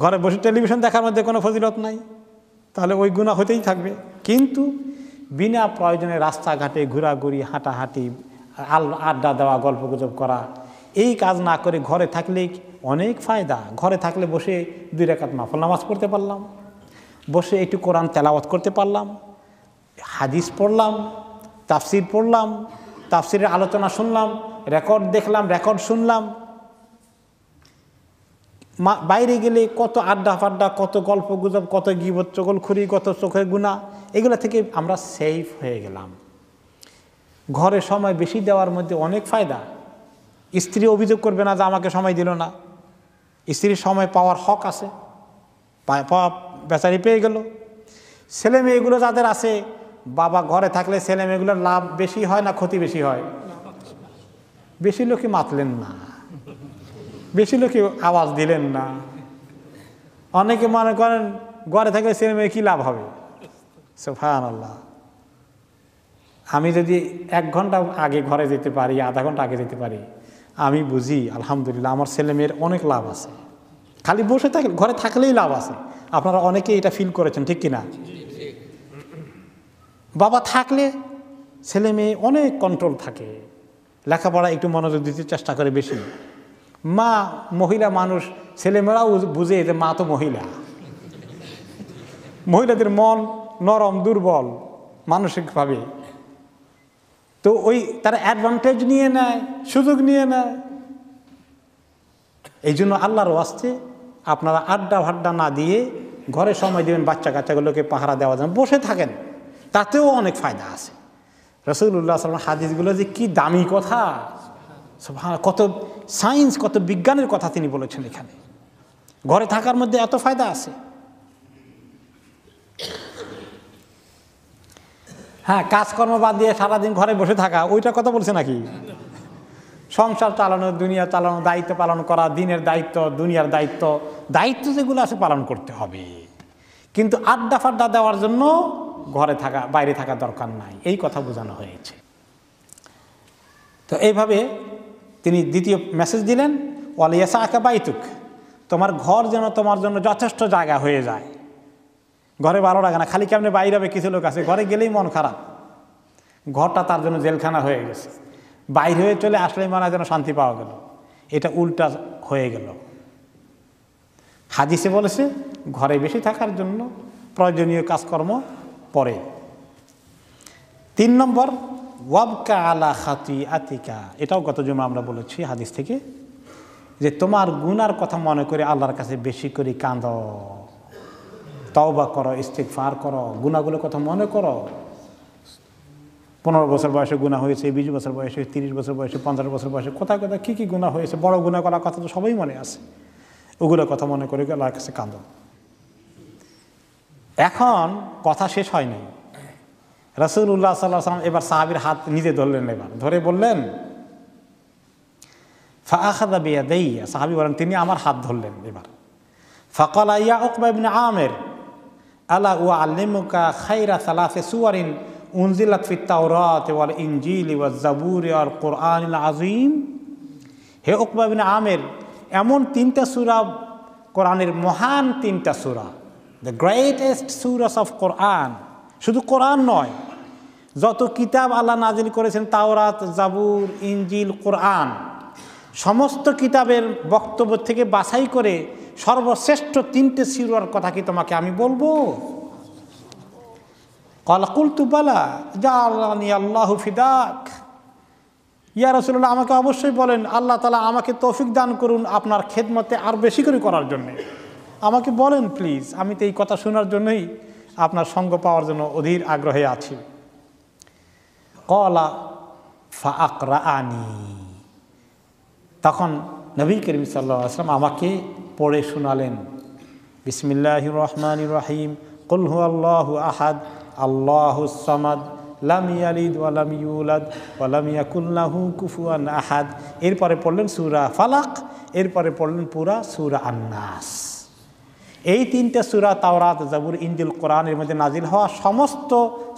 ঘরে বসে টেলিভিশন দেখার মধ্যে কোনো ফজিলত নাই, তাহলে ওই গুনাহ হতেই থাকবে। কিন্তু বিনা প্রয়োজনে রাস্তাঘাটে ঘোরাঘুরি, হাঁটাহাঁটি, আড্ডা দেওয়া, গল্পগুজব করা, এই কাজ না করে ঘরে থাকলেই অনেক ফায়দা। ঘরে থাকলে বসে 2 রাকাত নফল নামাজ পড়তে পারলাম, বসে একটু কোরআন তেলাওয়াত করতে পারলাম, হাদিস পড়লাম, তাফসির পড়লাম, তাফসিরের আলোচনা শুনলাম, রেকর্ড দেখলাম, রেকর্ড শুনলাম। বাইরে গেলে কত আড্ডা ফাড্ডা, কত গল্প গুজব, কত গীবত, চগলখুরি, কত চোখের গুনাহ, এগুলো থেকে আমরা সেফ হয়ে গেলাম। ঘরে সময় বেশি দেওয়ার মধ্যে অনেক ফায়দা। স্ত্রী অভিযোগ করবে না যে আমাকে সময় দিল না। স্ত্রীর সময় পাওয়ার হক আছে, বেচারি পেয়ে গেল। ছেলে মেয়েগুলো যাদের আছে, বাবা ঘরে থাকলে ছেলে মেয়েগুলোর লাভ বেশি হয় না ক্ষতি বেশি হয়? বেশি লোকে মাতলেন না, বেশি লোকে আওয়াজ দিলেন না। অনেকে মনে করেন ঘরে থাকলে ছেলে মেয়ে কী লাভ হবে। সুবহানাল্লাহ। আমি যদি 1 ঘন্টা আগে ঘরে যেতে পারি, আধা ঘন্টা আগে যেতে পারি, আমি বুঝি আলহামদুলিল্লাহ আমার ছেলে মেয়ের অনেক লাভ আছে। খালি বসে থাকলে, ঘরে থাকলেই লাভ আছে। আপনারা অনেকেই এটা ফিল করেছেন, ঠিক কিনা? বাবা থাকলে ছেলে মেয়ে অনেক কন্ট্রোল থাকে, লেখাপড়া একটু মনোযোগ দিতে চেষ্টা করে বেশি। মা মহিলা মানুষ, ছেলেমেয়েরাও বুঝে যে মা তো মহিলা, মহিলাদের মন নরম, দুর্বল মানসিকভাবে, তো ওই তারা অ্যাডভান্টেজ নিয়ে নেয়, সুযোগ নিয়ে নেয়। এই জন্য আল্লাহর ওয়াস্তে আপনারা আড্ডা ভাড্ডা না দিয়ে ঘরে সময় দেবেন, বাচ্চা কাচ্চাগুলোকে পাহারা দেওয়া যান, বসে থাকেন, তাতেও অনেক ফায়দা আছে। রাসূলুল্লাহ সাল্লাল্লাহু আলাইহি ওয়াসাল্লাম হাদিসগুলো যে কি দামি কথা, কত সায়েন্স, কত বিজ্ঞানের কথা তিনি বলেছেন এখানে। ঘরে থাকার মধ্যে এত ফায়দা আছে। হ্যাঁ, কাজকর্ম বাদ দিয়ে সারাদিন ঘরে বসে থাকা, ওইটা কথা বলছে নাকি? সংসার চালানো, দুনিয়া চালানো, দায়িত্ব পালন করা, দিনের দায়িত্ব, দুনিয়ার দায়িত্ব, দায়িত্ব যেগুলো আছে পালন করতে হবে, কিন্তু আড্ডা ফাড্ডা দেওয়ার জন্য ঘরে থাকা, বাইরে থাকা দরকার নাই, এই কথা বোঝানো হয়েছে। তো এইভাবে তিনি দ্বিতীয় মেসেজ দিলেন, ওয়ালিয়াসআকা বাইতুক, তোমার ঘর যেন তোমার জন্য যথেষ্ট জায়গা হয়ে যায়। ঘরে ভালো লাগে না, খালি কেমনে বাইরে হবে। কিছু লোক আছে ঘরে গেলেই মন খারাপ, ঘরটা তার জন্য জেলখানা হয়ে গেছে, বাইরে হয়ে চলে আসলেই মনে হয় যেন শান্তি পাওয়া গেল। এটা উল্টা হয়ে গেল। হাদিসে বলেছে ঘরে বেশি থাকার জন্য প্রয়োজনীয় কাজকর্ম পরে। 3 নম্বর, ওয়াবকা আলা খাতিআতিকা, এটাও গত জুমা আমরা বলেছি হাদিস থেকে, যে তোমার গুনার কথা মনে করে আল্লাহর কাছে বেশি করে কাঁদো, তওবা করো, ইস্তিগফার করো, গুনাহগুলোর কথা মনে করো। 15 বছর বয়সে গুনাহ হয়েছে, 20 বছর বয়সে, 30 বছর বয়সে, 50 বছর বয়সে, কোথায় কোথায় কী কী গুনাহ হয়েছে, বড় গুনাহ করার কথা তো সবাই মনে আছে, ওগুলোর কথা মনে করে আল্লাহর কাছে কাঁদো। এখন কথা শেষ হয়নি। রাসূলুল্লাহ সাল্লাল্লাহু আলাইহি ওয়াসাল্লাম এবার সাহাবীর হাত নিজে ধরলেন, এবার ধরে বললেন, ফাআখাযা বিয়াদাইয়া, সাহাবী বলেন তিনি আমার হাত ধরলেন এবার। ফাকালা ইয়া উকবা ইবনে আমির আলা উআল্লিমুকা খায়রা সালাসি সুওয়ারিন উনজিলাত ফিত তাওরাত ওয়াল ইনজিল ওয়াজ জাবুর ওয়াল কুরআনিল আযীম। হে উকবা ইবনে আমির, এমন 3টা সূরা, কোরআনের মহান 3টা সূরা, দ্য গ্রেটেস্ট সূরাস অফ কোরআন, শুধু কোরআন নয়, যত কিতাব আল্লাহ নাজিল করেছেন, তাওরাত, জাবুর, ইনজিল, কোরআন, সমস্ত কিতাবের বক্তব্য থেকে বাছাই করে সর্বশ্রেষ্ঠ 3টে সূরার কথা কি তোমাকে আমি বলবো? ক্বালা কুলতু বালা জাআলানি আল্লাহু ফিদাক, ইয়া রাসূলুল্লাহ, আমাকে অবশ্যই বলেন, আল্লাহ তাআলা আমাকে তৌফিক দান করুন আপনার খেদমতে আর বেশি করে করার জন্য, আমাকে বলেন প্লিজ, আমি তো এই কথা শোনার জন্যই আপনার সঙ্গ পাওয়ার জন্য অধীর আগ্রহে আছি। ক্বালা ফাআকরাআনি, তখন নবী করিম সাল্লাল্লাহু আলাইহি ওয়াসাল্লাম আমাকে পড়ে শোনালেন, বিসমিল্লাহির রহমানির রহিম, কুল হুয়াল্লাহু আহাদ আল্লাহুস সামাদ লাম ইয়ালিদ ওয়া লাম ইউলাদ ওয়া লাম ইয়াকুল লাহু কুফুয়ান আহাদ। এরপরে পড়লেন সূরা ফালাক, এরপরে পড়লেন পুরা সূরা আন-নাস। এই 3টে সূরা তাওরাত, জাবুর, ইনজিল, কোরআনের মধ্যে নাজিল হওয়া সমস্ত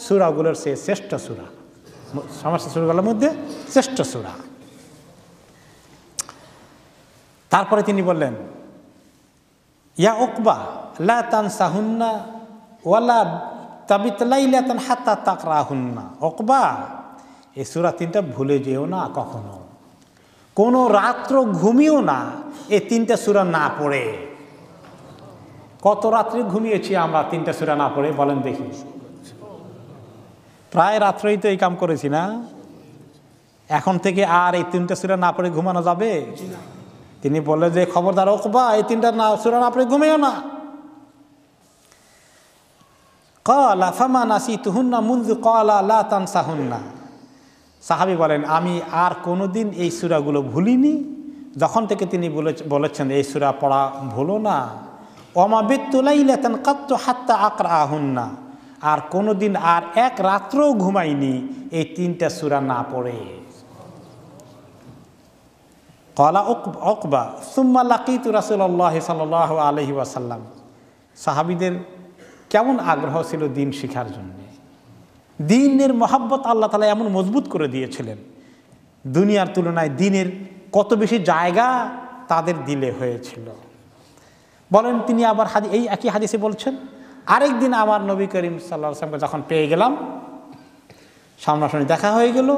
সূরাগুলোর চেয়ে শ্রেষ্ঠ সূরা, সমস্ত সূরাগুলোর মধ্যে শ্রেষ্ঠ সূরা। তারপরে তিনি বললেন, ইয়া উকবা লা তানসাহুন্না ওয়ালা তাবিত লাইলাতান হাত্তা তাকরাহুন্না। উকবা, এই সূরা 3টা ভুলে যেও না কখনো, কোনো রাত্র ঘুমিও না এই 3টা সূরা না পড়ে। কত রাত্রে ঘুমিয়েছি আমরা 3টা সূরা না পড়ে, বলেন দেখি? প্রায় রাত্রেই তো এই কাম করেছি না? এখন থেকে আর এই 3টা সূরা না পড়ে ঘুমানো যাবে? তিনি বললেন যে খবরদার উকবা, এই 3টা সূরা না পড়ে ঘুমিও না। ক্বালা ফামা নাসিতুহুন্না মুনযু ক্বালা লা তানসাহুন্না। সাহাবী বলেন, আমি আর কোনোদিন এই সূরাগুলো ভুলিনি যখন থেকে তিনি বলেছেন এই সূরা পড়া ভুলো না। ওমা বিত্তু লাইলাতান কাত্তু হাত্তা আকরাহুন্না, আর কোনোদিন আর এক রাত্রও ঘুমাইনি এই 3টা সূরা না পড়ে। ক্বালা উকবা সুম্মা লাকিতু রাসূলুল্লাহ সাল্লাল্লাহু আলাইহি ওয়াসাল্লাম। সাহাবীদের কেমন আগ্রহ ছিল দিন শিখার জন্য, দিনের মহব্বত আল্লাহ তাআলা এমন মজবুত করে দিয়েছিলেন, দুনিয়ার তুলনায় দিনের কত বেশি জায়গা তাদের দিলে হয়েছিল। বলেন তিনি আবার এই একই হাদিসে বলছেন, আরেকদিন আমার নবী করিম সাল্লাল্লাহু আলাইহি ওয়াসাল্লামকে যখন পেয়ে গেলাম, সামনাসামনি দেখা হয়ে গেল।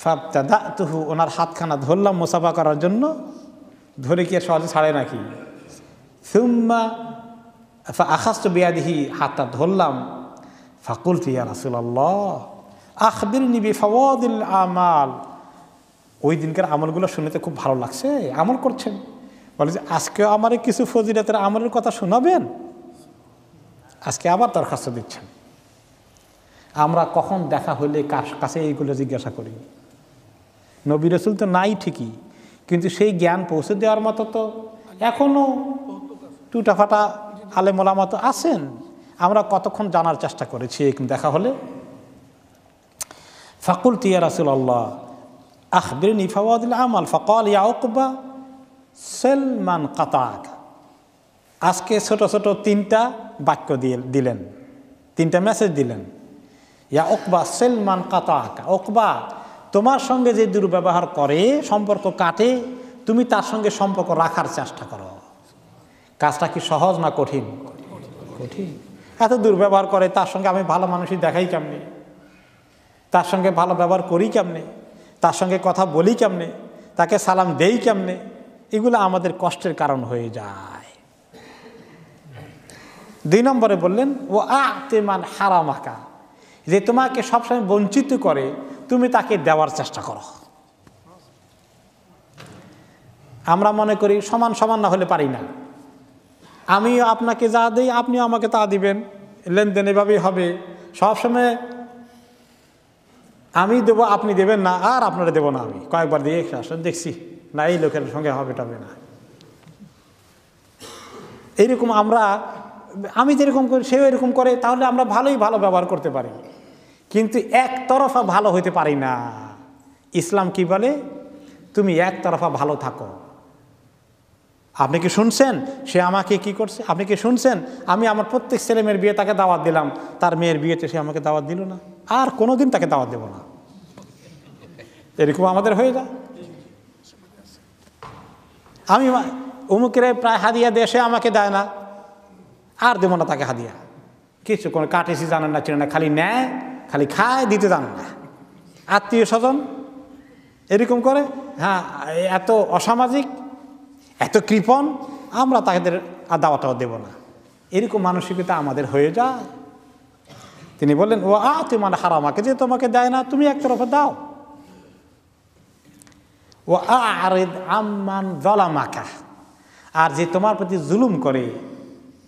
ফাবতাদাতুহু, ওনার হাতখানা ধরলাম মুসাফা করার জন্য, ধরে কি আর সহজে ছাড়ে নাকি? সুম্মা আখাযতু বিয়াদিহি, হাতটা ধরলাম। ফাকুলতু ইয়া রাসূলুল্লাহ আখবিরনি বিফাওয়াদিল আমাল। ওই দিনকার আমলগুলো শুনতে খুব ভালো লাগছে, আমল করছেন। বলে যে আজকে আমারে কিছু ফজিলতের আমলের কথা শোনাবেন। আজকে আবার দরখাস্ত দিচ্ছেন। আমরা কখন দেখা হইলে কার কাছে এইগুলো জিজ্ঞাসা করি? নবী রাসূল তো নাই ঠিকই, কিন্তু সেই জ্ঞান পৌঁছে দেওয়ার মতো তো এখনও টুটাফাটা আলেম ওলামা তো আছেন। আমরা কতক্ষণ জানার চেষ্টা করেছি এরকম দেখা হলে। ফাকুলতু ইয়া রাসূলুল্লাহ আখবিরনি ফাওয়াদিল আমাল। ফাকাল ইয়া উকবা সালমান কাতাক। আজকে ছোট ছোট 3টা বাক্য দিলেন, 3টা মেসেজ দিলেন। ইয়া উকবা সালমান কাতাক, উকবা তোমার সঙ্গে যে দুর্ব্যবহার করে, সম্পর্ক কাটে, তুমি তার সঙ্গে সম্পর্ক রাখার চেষ্টা করো। কাজটা কি সহজ না কঠিন? কঠিন। এত দুর্ব্যবহার করে, তার সঙ্গে আমি ভালো মানুষই দেখাই কেমনে, তার সঙ্গে ভালো ব্যবহার করি কেমনে, তার সঙ্গে কথা বলি কেমনে, তাকে সালাম দেই কেমনে, এগুলো আমাদের কষ্টের কারণ হয়ে যায়। 2 নম্বরে বললেন ও আতেমান হারামাকা, যে তোমাকে সবসময় বঞ্চিত করে তুমি তাকে দেওয়ার চেষ্টা করো। আমরা মনে করি সমান সমান না হলে পারি না, আমিও আপনাকে যা দিই আপনিও আমাকে তা দিবেন, লেনদেন এভাবেই হবে। সবসময় আমি দেবো আপনি দেবেন না, আর আপনারা দেবো না আমি। কয়েকবার দিয়ে আসলে দেখছি না, এই লোকের সঙ্গে হবে টাবে না। এইরকম আমি যেরকম করি সেও এরকম করে, তাহলে আমরা ভালো ব্যবহার করতে পারি, কিন্তু একতরফা ভালো হইতে পারি না। ইসলাম কি বলে? তুমি একতরফা ভালো থাকো। আপনি কি শুনছেন সে আমাকে কি করছে? আপনি কি শুনছেন আমি আমার প্রত্যেক ছেলে মেয়ের বিয়ে তাকে দাওয়াত দিলাম, তার মেয়ের বিয়েতে সে আমাকে দাওয়াত দিল না, আর কোনোদিন তাকে দাওয়াত দেব না। এরকম আমাদের হয়ে যায়। আমি অমুকের প্রায় হাদিয়া দিয়ে সে আমাকে দেয় না, আর দেবো না তাকে হাদিয়া। কিছু কোনো কাটিসি জানেন না, চিনে না, খালি নেয়, খালি খায়, দিতে জানেন না। আত্মীয় স্বজন এরকম করে, হ্যাঁ, এত অসামাজিক, এত কৃপণ, আমরা তাদের দাওয়াটাও দেব না। এরকম মানসিকতা আমাদের হয়ে যায়। তিনি বললেন ও আতেমান হারামাকে, যে তোমাকে দেয় না তুমি একতরফা দাও। ও আরিদ আম্মান যালামাকা, আর যে তোমার প্রতি জুলুম করে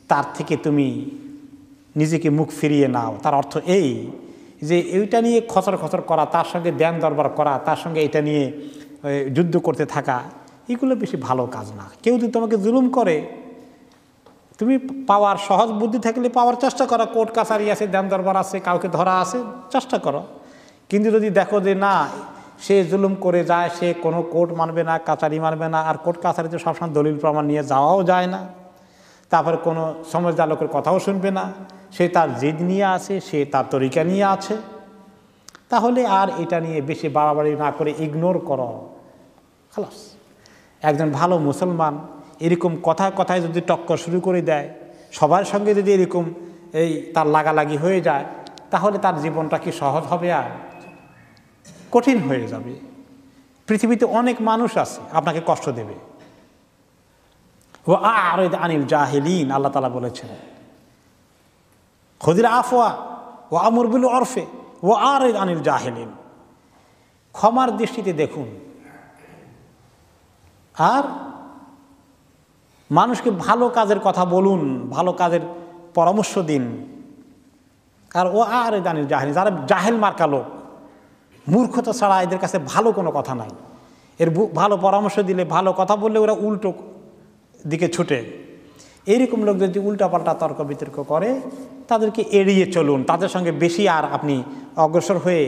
তার থেকে তুমি নিজেকে মুখ ফিরিয়ে নাও। তার অর্থ এই যে এইটা নিয়ে খচর খচর করা, তার সঙ্গে ধ্যান দরবার করা, তার সঙ্গে এটা নিয়ে যুদ্ধ করতে থাকা, এগুলো বেশি ভালো কাজ না। কেউ যদি তোমাকে জুলুম করে, তুমি পাওয়ার সহজ বুদ্ধি থাকলে পাওয়ার চেষ্টা করো, কোর্ট কাছারি আছে, ধ্যান দরবার আছে, কাউকে ধরা আছে, চেষ্টা করো। কিন্তু যদি দেখো যে না, সে জুলুম করে যায়, সে কোনো কোর্ট মানবে না, কাছারি মানবে না, আর কোর্ট কাছারিতে সবসময় দলিল প্রমাণ নিয়ে যাওয়াও যায় না, তারপরে কোনো সমঝদার লোকের কথাও শুনবে না, সে তার জিদ নিয়ে আছে, সে তার তরিকা নিয়ে আছে, তাহলে আর এটা নিয়ে বেশি বাড়াবাড়ি না করে ইগনোর করো, খালাস। একজন ভালো মুসলমান এরকম কথায় কথায় যদি টক্কর শুরু করে দেয়, সবার সঙ্গে যদি এরকম তার লাগালাগি হয়ে যায়, তাহলে তার জীবনটা কি সহজ হবে? আর কঠিন হয়ে যাবে। পৃথিবীতে অনেক মানুষ আছে আপনাকে কষ্ট দেবে। ও আরিদ আনিল জাহিলিন, আল্লাহ তাআলা বলেছেন খুযিল আফওয়া ওয়া আমর বিল উরফি ওয়া আরিদ আনিল জাহিলিন। ক্ষমার দৃষ্টিতে দেখুন, আর মানুষকে ভালো কাজের কথা বলুন, ভালো কাজের পরামর্শ দিন। আর ও আরিদ আনিল জাহিলিন, যারা জাহেল মার্কা লোক, মূর্খতা ছাড়া এদের কাছে ভালো কোনো কথা নাই। এর ভালো পরামর্শ দিলে, ভালো কথা বললে ওরা উল্টো দিকে ছুটে। এইরকম লোক যদি উল্টাপাল্টা তর্ক বিতর্ক করে, তাদেরকে এড়িয়ে চলুন। তাদের সঙ্গে বেশি আর আপনি অগ্রসর হয়ে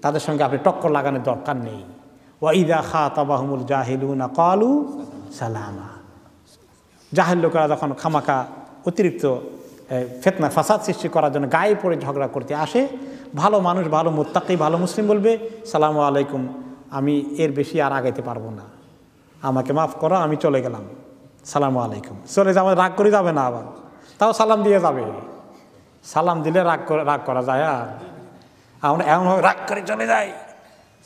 তাদের সঙ্গে আপনি টক্কর লাগানোর দরকার নেই। ওয়া ইযা খাতাবাহুমুল জাহিলুনা ক্বালু সালামা। জাহেল লোকেরা যখন খামাকা অতিরিক্ত ফিতনা ফাসাদ সৃষ্টি করার জন্য গায়ে পড়ে ঝগড়া করতে আসে, ভালো মানুষ, ভালো মুত্তাকি, ভালো মুসলিম বলবে সালামু আলাইকুম, আমি এর বেশি আর আগাইতে পারবো না, আমাকে মাফ করো, আমি চলে গেলাম, সালামু আলাইকুম। চলে যাবে, রাগ করে যাবে না, আবার তাও সালাম দিয়ে যাবে। সালাম দিলে রাগ করা যায়? আমরা এমনভাবে রাগ করে চলে যাই,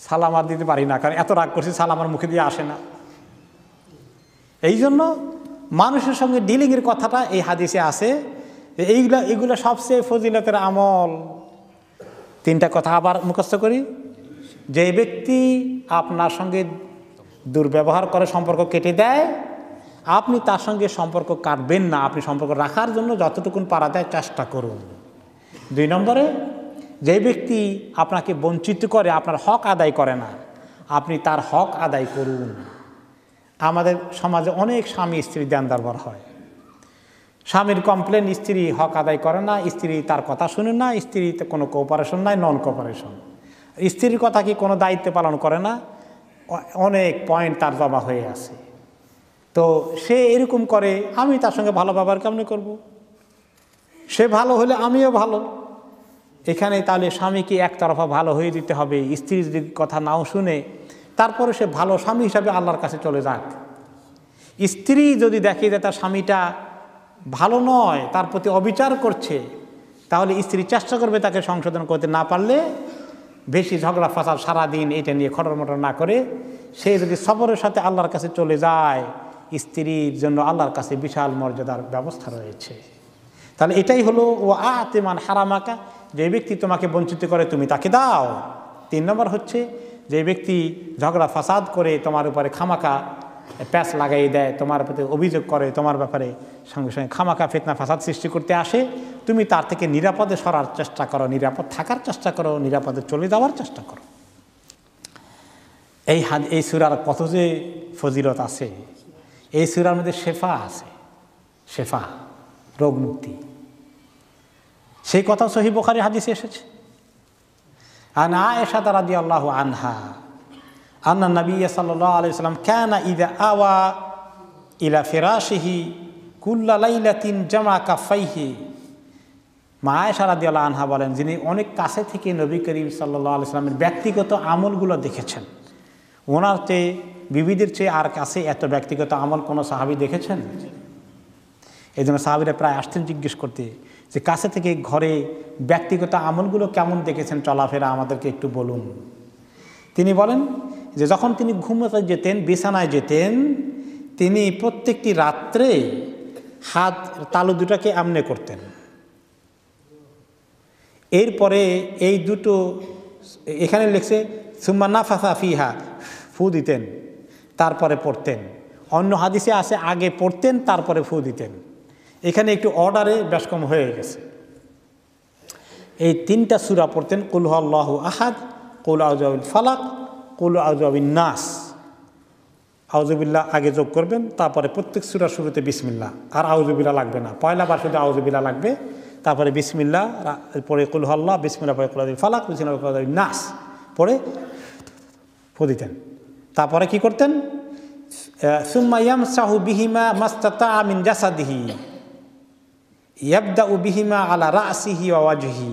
সালাম আর দিতে পারি না, কারণ এত রাগ করছি সালাম আমার মুখে দিয়ে আসে না। এই জন্য মানুষের সঙ্গে ডিলিংয়ের কথাটা এই হাদিসে আছে। এইগুলো সবচেয়ে ফজিলতের আমল। 3টা কথা আবার মুখস্থ করি। যে ব্যক্তি আপনার সঙ্গে দুর্ব্যবহার করে, সম্পর্ক কেটে দেয়, আপনি তার সঙ্গে সম্পর্ক কাটবেন না, আপনি সম্পর্ক রাখার জন্য যতটুকুন পারা যায় চেষ্টা করুন। 2 নম্বরে, যে ব্যক্তি আপনাকে বঞ্চিত করে, আপনার হক আদায় করে না, আপনি তার হক আদায় করুন। আমাদের সমাজে অনেক স্বামী স্ত্রী দেন দরবার হয়। স্বামীর কমপ্লেন, স্ত্রী হক আদায় করে না, স্ত্রী তার কথা শুনে না, স্ত্রীতে কোনো কোঅপারেশন নাই, নন কোঅপারেশন। স্ত্রীর কথা কি কোনো দায়িত্ব পালন করে না, অনেক পয়েন্ট তার জমা হয়ে আছে। তো সে এরকম করে, আমি তার সঙ্গে ভালো ব্যবহার কেমনি করব? সে ভালো হলে আমিও ভালো। এখানে তাহলে স্বামীকে একতরফা ভালো হয়ে দিতে হবে। স্ত্রী যদি কথা নাও শুনে, তারপরে সে ভালো স্বামী হিসাবে আল্লাহর কাছে চলে যাক। স্ত্রী যদি দেখে যে তার স্বামীটা ভালো নয়, তার প্রতি অবিচার করছে, তাহলে স্ত্রী চেষ্টা করবে তাকে সংশোধন করতে। না পারলে বেশি ঝগড়া ফাসাদ সারাদিন এটা নিয়ে খটর-মটর না করে সে যদি সবরের সাথে আল্লাহর কাছে চলে যায়, স্ত্রীর জন্য আল্লাহর কাছে বিশাল মর্যাদার ব্যবস্থা রয়েছে। তাহলে এটাই হলো ও আতেমান হারামাকা, যে ব্যক্তি তোমাকে বঞ্চিত করে তুমি তাকে দাও। 3 নম্বর হচ্ছে, যে ব্যক্তি ঝগড়া ফাসাদ করে তোমার উপরে খামাকা প্যাচ লাগাই দেয়, তোমার প্রতি অভিযোগ করে, তোমার ব্যাপারে সঙ্গে সঙ্গে খামাকা ফিতনা ফাসাদ সৃষ্টি করতে আসে, তুমি তার থেকে নিরাপদে সরার চেষ্টা করো, নিরাপদ থাকার চেষ্টা করো, নিরাপদে চলে যাওয়ার চেষ্টা করো। এই সূরার কত যে ফজিলত আছে। এই সূরার মধ্যে শেফা আছে, শেফা, রোগ মুক্তি। সেই কথা সহিহ বুখারী হাদিসে এসেছে। আন আয়েশা রাদিয়াল্লাহু আনহা আন্না নবী সাল্লাল্লাহু আলাইহি ওয়াসাল্লাম কানা ইযা আওয়া ইলা ফিরাশিহি কুল্লা লাইলাতিন জামা কাফাইহি। মা আয়েশা রাদিয়াল্লাহু আনহা বলেন, যিনি অনেক কাছে থেকে নবী করিম সাল্লাল্লাহু আলাইহি ওয়াসাল্লামের ব্যক্তিগত আমলগুলো দেখেছেন, ওনার চেয়ে বিবিদের চেয়ে আর কাছে এত ব্যক্তিগত আমল কোনো সাহাবী দেখেছেন? এই জন্য সাহাবীরা প্রায় আসতেন জিজ্ঞেস করতে যে কাছে থেকে ঘরে ব্যক্তিগত আমলগুলো কেমন দেখেছেন, চলাফেরা আমাদেরকে একটু বলুন। তিনি বলেন যে যখন তিনি ঘুমোতে যেতেন, বিছানায় যেতেন, তিনি প্রত্যেকটি রাত্রে হাত তালু দুটাকে আমনে করতেন। এরপরে এই দুটো এখানে লিখছে সুম্মা নাফাসা ফিহা, ফু দিতেন, তারপরে পড়তেন। অন্য হাদিসে আছে আগে পড়তেন তারপরে ফু দিতেন। এখানে একটু অর্ডারে বেশ কম হয়ে গেছে। এই 3টা সূরা পড়তেন, কুল হুয়াল্লাহু আহাদ, কুল আউযু বিল ফালাক, কুল আউযু বিন নাস। আউযুবিল্লাহ আগে যোগ করবেন, তারপরে প্রত্যেক সূরার শুরুতে বিসমিল্লাহ, আর আউযুবিল্লাহ লাগবে না। পয়লা বার শুধু আউযুবিল্লাহ লাগবে, তারপরে বিসমিল্লাহ পরে কুল হুয়াল্লাহ, বিসমিল্লাহ পরে কুল আউযু বিল ফালাক, বিসমিল্লাহ কুল আউযু বিন নাস পরে ফু দিতেন। তারপরে কি করতেন? সুম্মা ইয়ামসাহু বিহিমা মাস্তাতা মিন জাসাদিহি ইয়াবদাউ বিহিমা আলা রাসিহি ওয়া ওয়াজহি।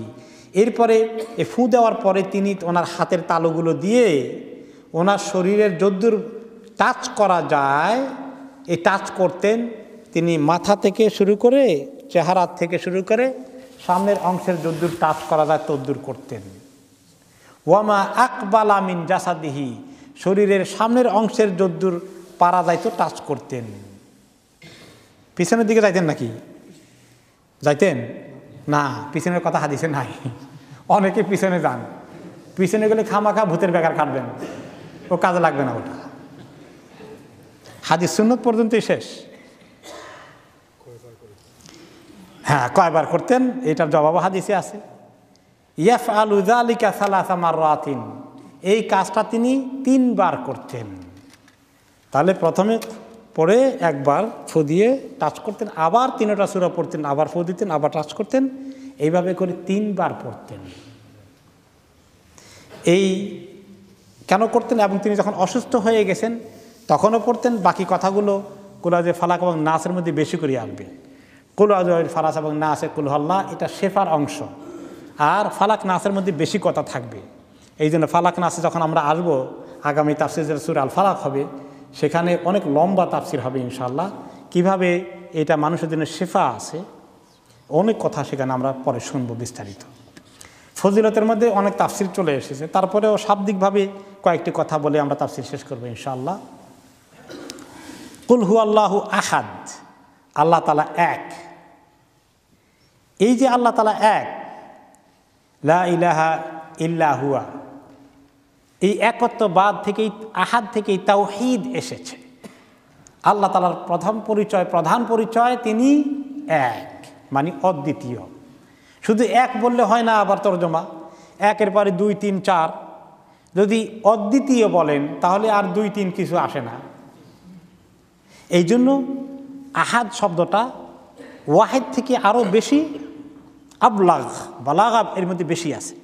এরপরে এই ফু দেওয়ার পরে তিনি ওনার হাতের তালুগুলো দিয়ে ওনার শরীরের যদ্দূর টাচ করা যায় এই টাচ করতেন। তিনি মাথা থেকে শুরু করে, চেহারা থেকে শুরু করে সামনের অংশের যদ্দূর টাচ করা যায় তদ্দূর করতেন। ওয়ামা আকবালা মিন জাসাদিহি, শরীরের সামনের অংশের যদ্দূর পারা যাইতো টাচ করতেন। পিছনের দিকে যাইতেন নাকি? যাইতেন না, পিছনের কথা হাদিসে নাই। অনেকে পিছনে যান, পিছনে গেলে খামাখা ভূতের বেকার কাটবেন, ও কাজে লাগবে না। ওটা হাদিস সুন্নত পর্যন্তই শেষ। হ্যাঁ, কয়বার করতেন এটার জবাব হাদিসে আছে। ইয়াফআলু যালিকা সালাসা মাররাতিন, এই কাজটা তিনি 3 বার করতেন। তাহলে প্রথমে পড়ে একবার ফু দিয়ে টাচ করতেন, আবার 3টা সূরা পড়তেন, আবার ফু দিতেন, আবার টাচ করতেন, এইভাবে করে 3 বার পড়তেন। এই কেন করতেন? এবং তিনি যখন অসুস্থ হয়ে গেছেন তখনও পড়তেন। বাকি কথাগুলো কুল আউযু ফালাক এবং নাসের মধ্যে বেশি করে আনবে। কুল আউযু ফালাক এবং নাসে কুল হুয়াল্লাহ এটা শেফার অংশ, আর ফালাক নাসের মধ্যে বেশি কথা থাকবে। এই জন্য ফালাক নাসে যখন আমরা আসবো, আগামী তাফসীরের সূরা আল ফালাক হবে, সেখানে অনেক লম্বা তাফসীর হবে ইনশাআল্লাহ। কিভাবে এটা মানুষের জন্য শেফা আছে, অনেক কথা সেখানে আমরা পরে শুনবো বিস্তারিত। ফজিলতের মধ্যে অনেক তাফসির চলে এসেছে, তারপরেও শাব্দিকভাবে কয়েকটি কথা বলে আমরা তাফসির শেষ করবো ইনশাআল্লাহ। কুল হু আল্লাহু আহাদ, আল্লাহ তাআলা এক। এই যে আল্লাহ তাআলা এক, লা ইলাহা ইল্লা হুয়া, এই একত্ববাদ থেকেই, আহাদ থেকেই তাওহীদ এসেছে। আল্লাহ তাআলার প্রধান পরিচয় তিনি এক, মানে অদ্বিতীয়। শুধু এক বললে হয় না, আবার তর্জমা একের পরে 2, 3, 4। যদি অদ্বিতীয় বলেন তাহলে আর 2, 3 কিছু আসে না। এই জন্য আহাদ শব্দটা ওয়াহিদ থেকে আরও বেশি আবলাগ, বালাগা এর মধ্যে বেশি আছে।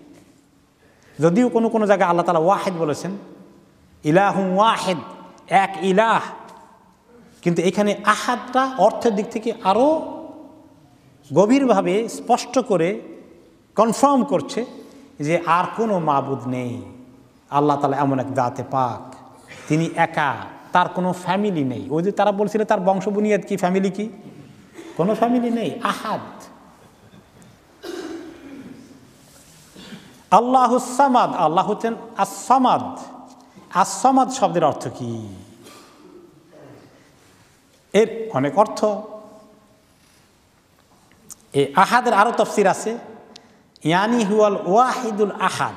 যদিও কোনো কোনো জায়গায় আল্লাহ তাআলা ওয়াহিদ বলেছেন, ইলাহুম ওয়াহিদ, এক ইলাহ, কিন্তু এখানে আহাদটা অর্থের দিক থেকে আরও গভীরভাবে স্পষ্ট করে কনফার্ম করছে যে আর কোনো মাবুদ নেই। আল্লাহ তাআলা এমন এক জাতে পাক, তিনি একা, তার কোনো ফ্যামিলি নেই। ওই যে তারা বলছিল তার বংশবুনিয়াদ কি, ফ্যামিলি কি, কোনো ফ্যামিলি নেই। আহাদ। আল্লাহুস সামাদ, আল্লাহ হচ্ছেন আস-সামাদ। আস-সামাদ শব্দের অর্থ কি? এর অনেক অর্থ। এই আহাদের আরও তফসির আছে। ইয়ানি হুয়াল ওয়াহিদুল আহাদ,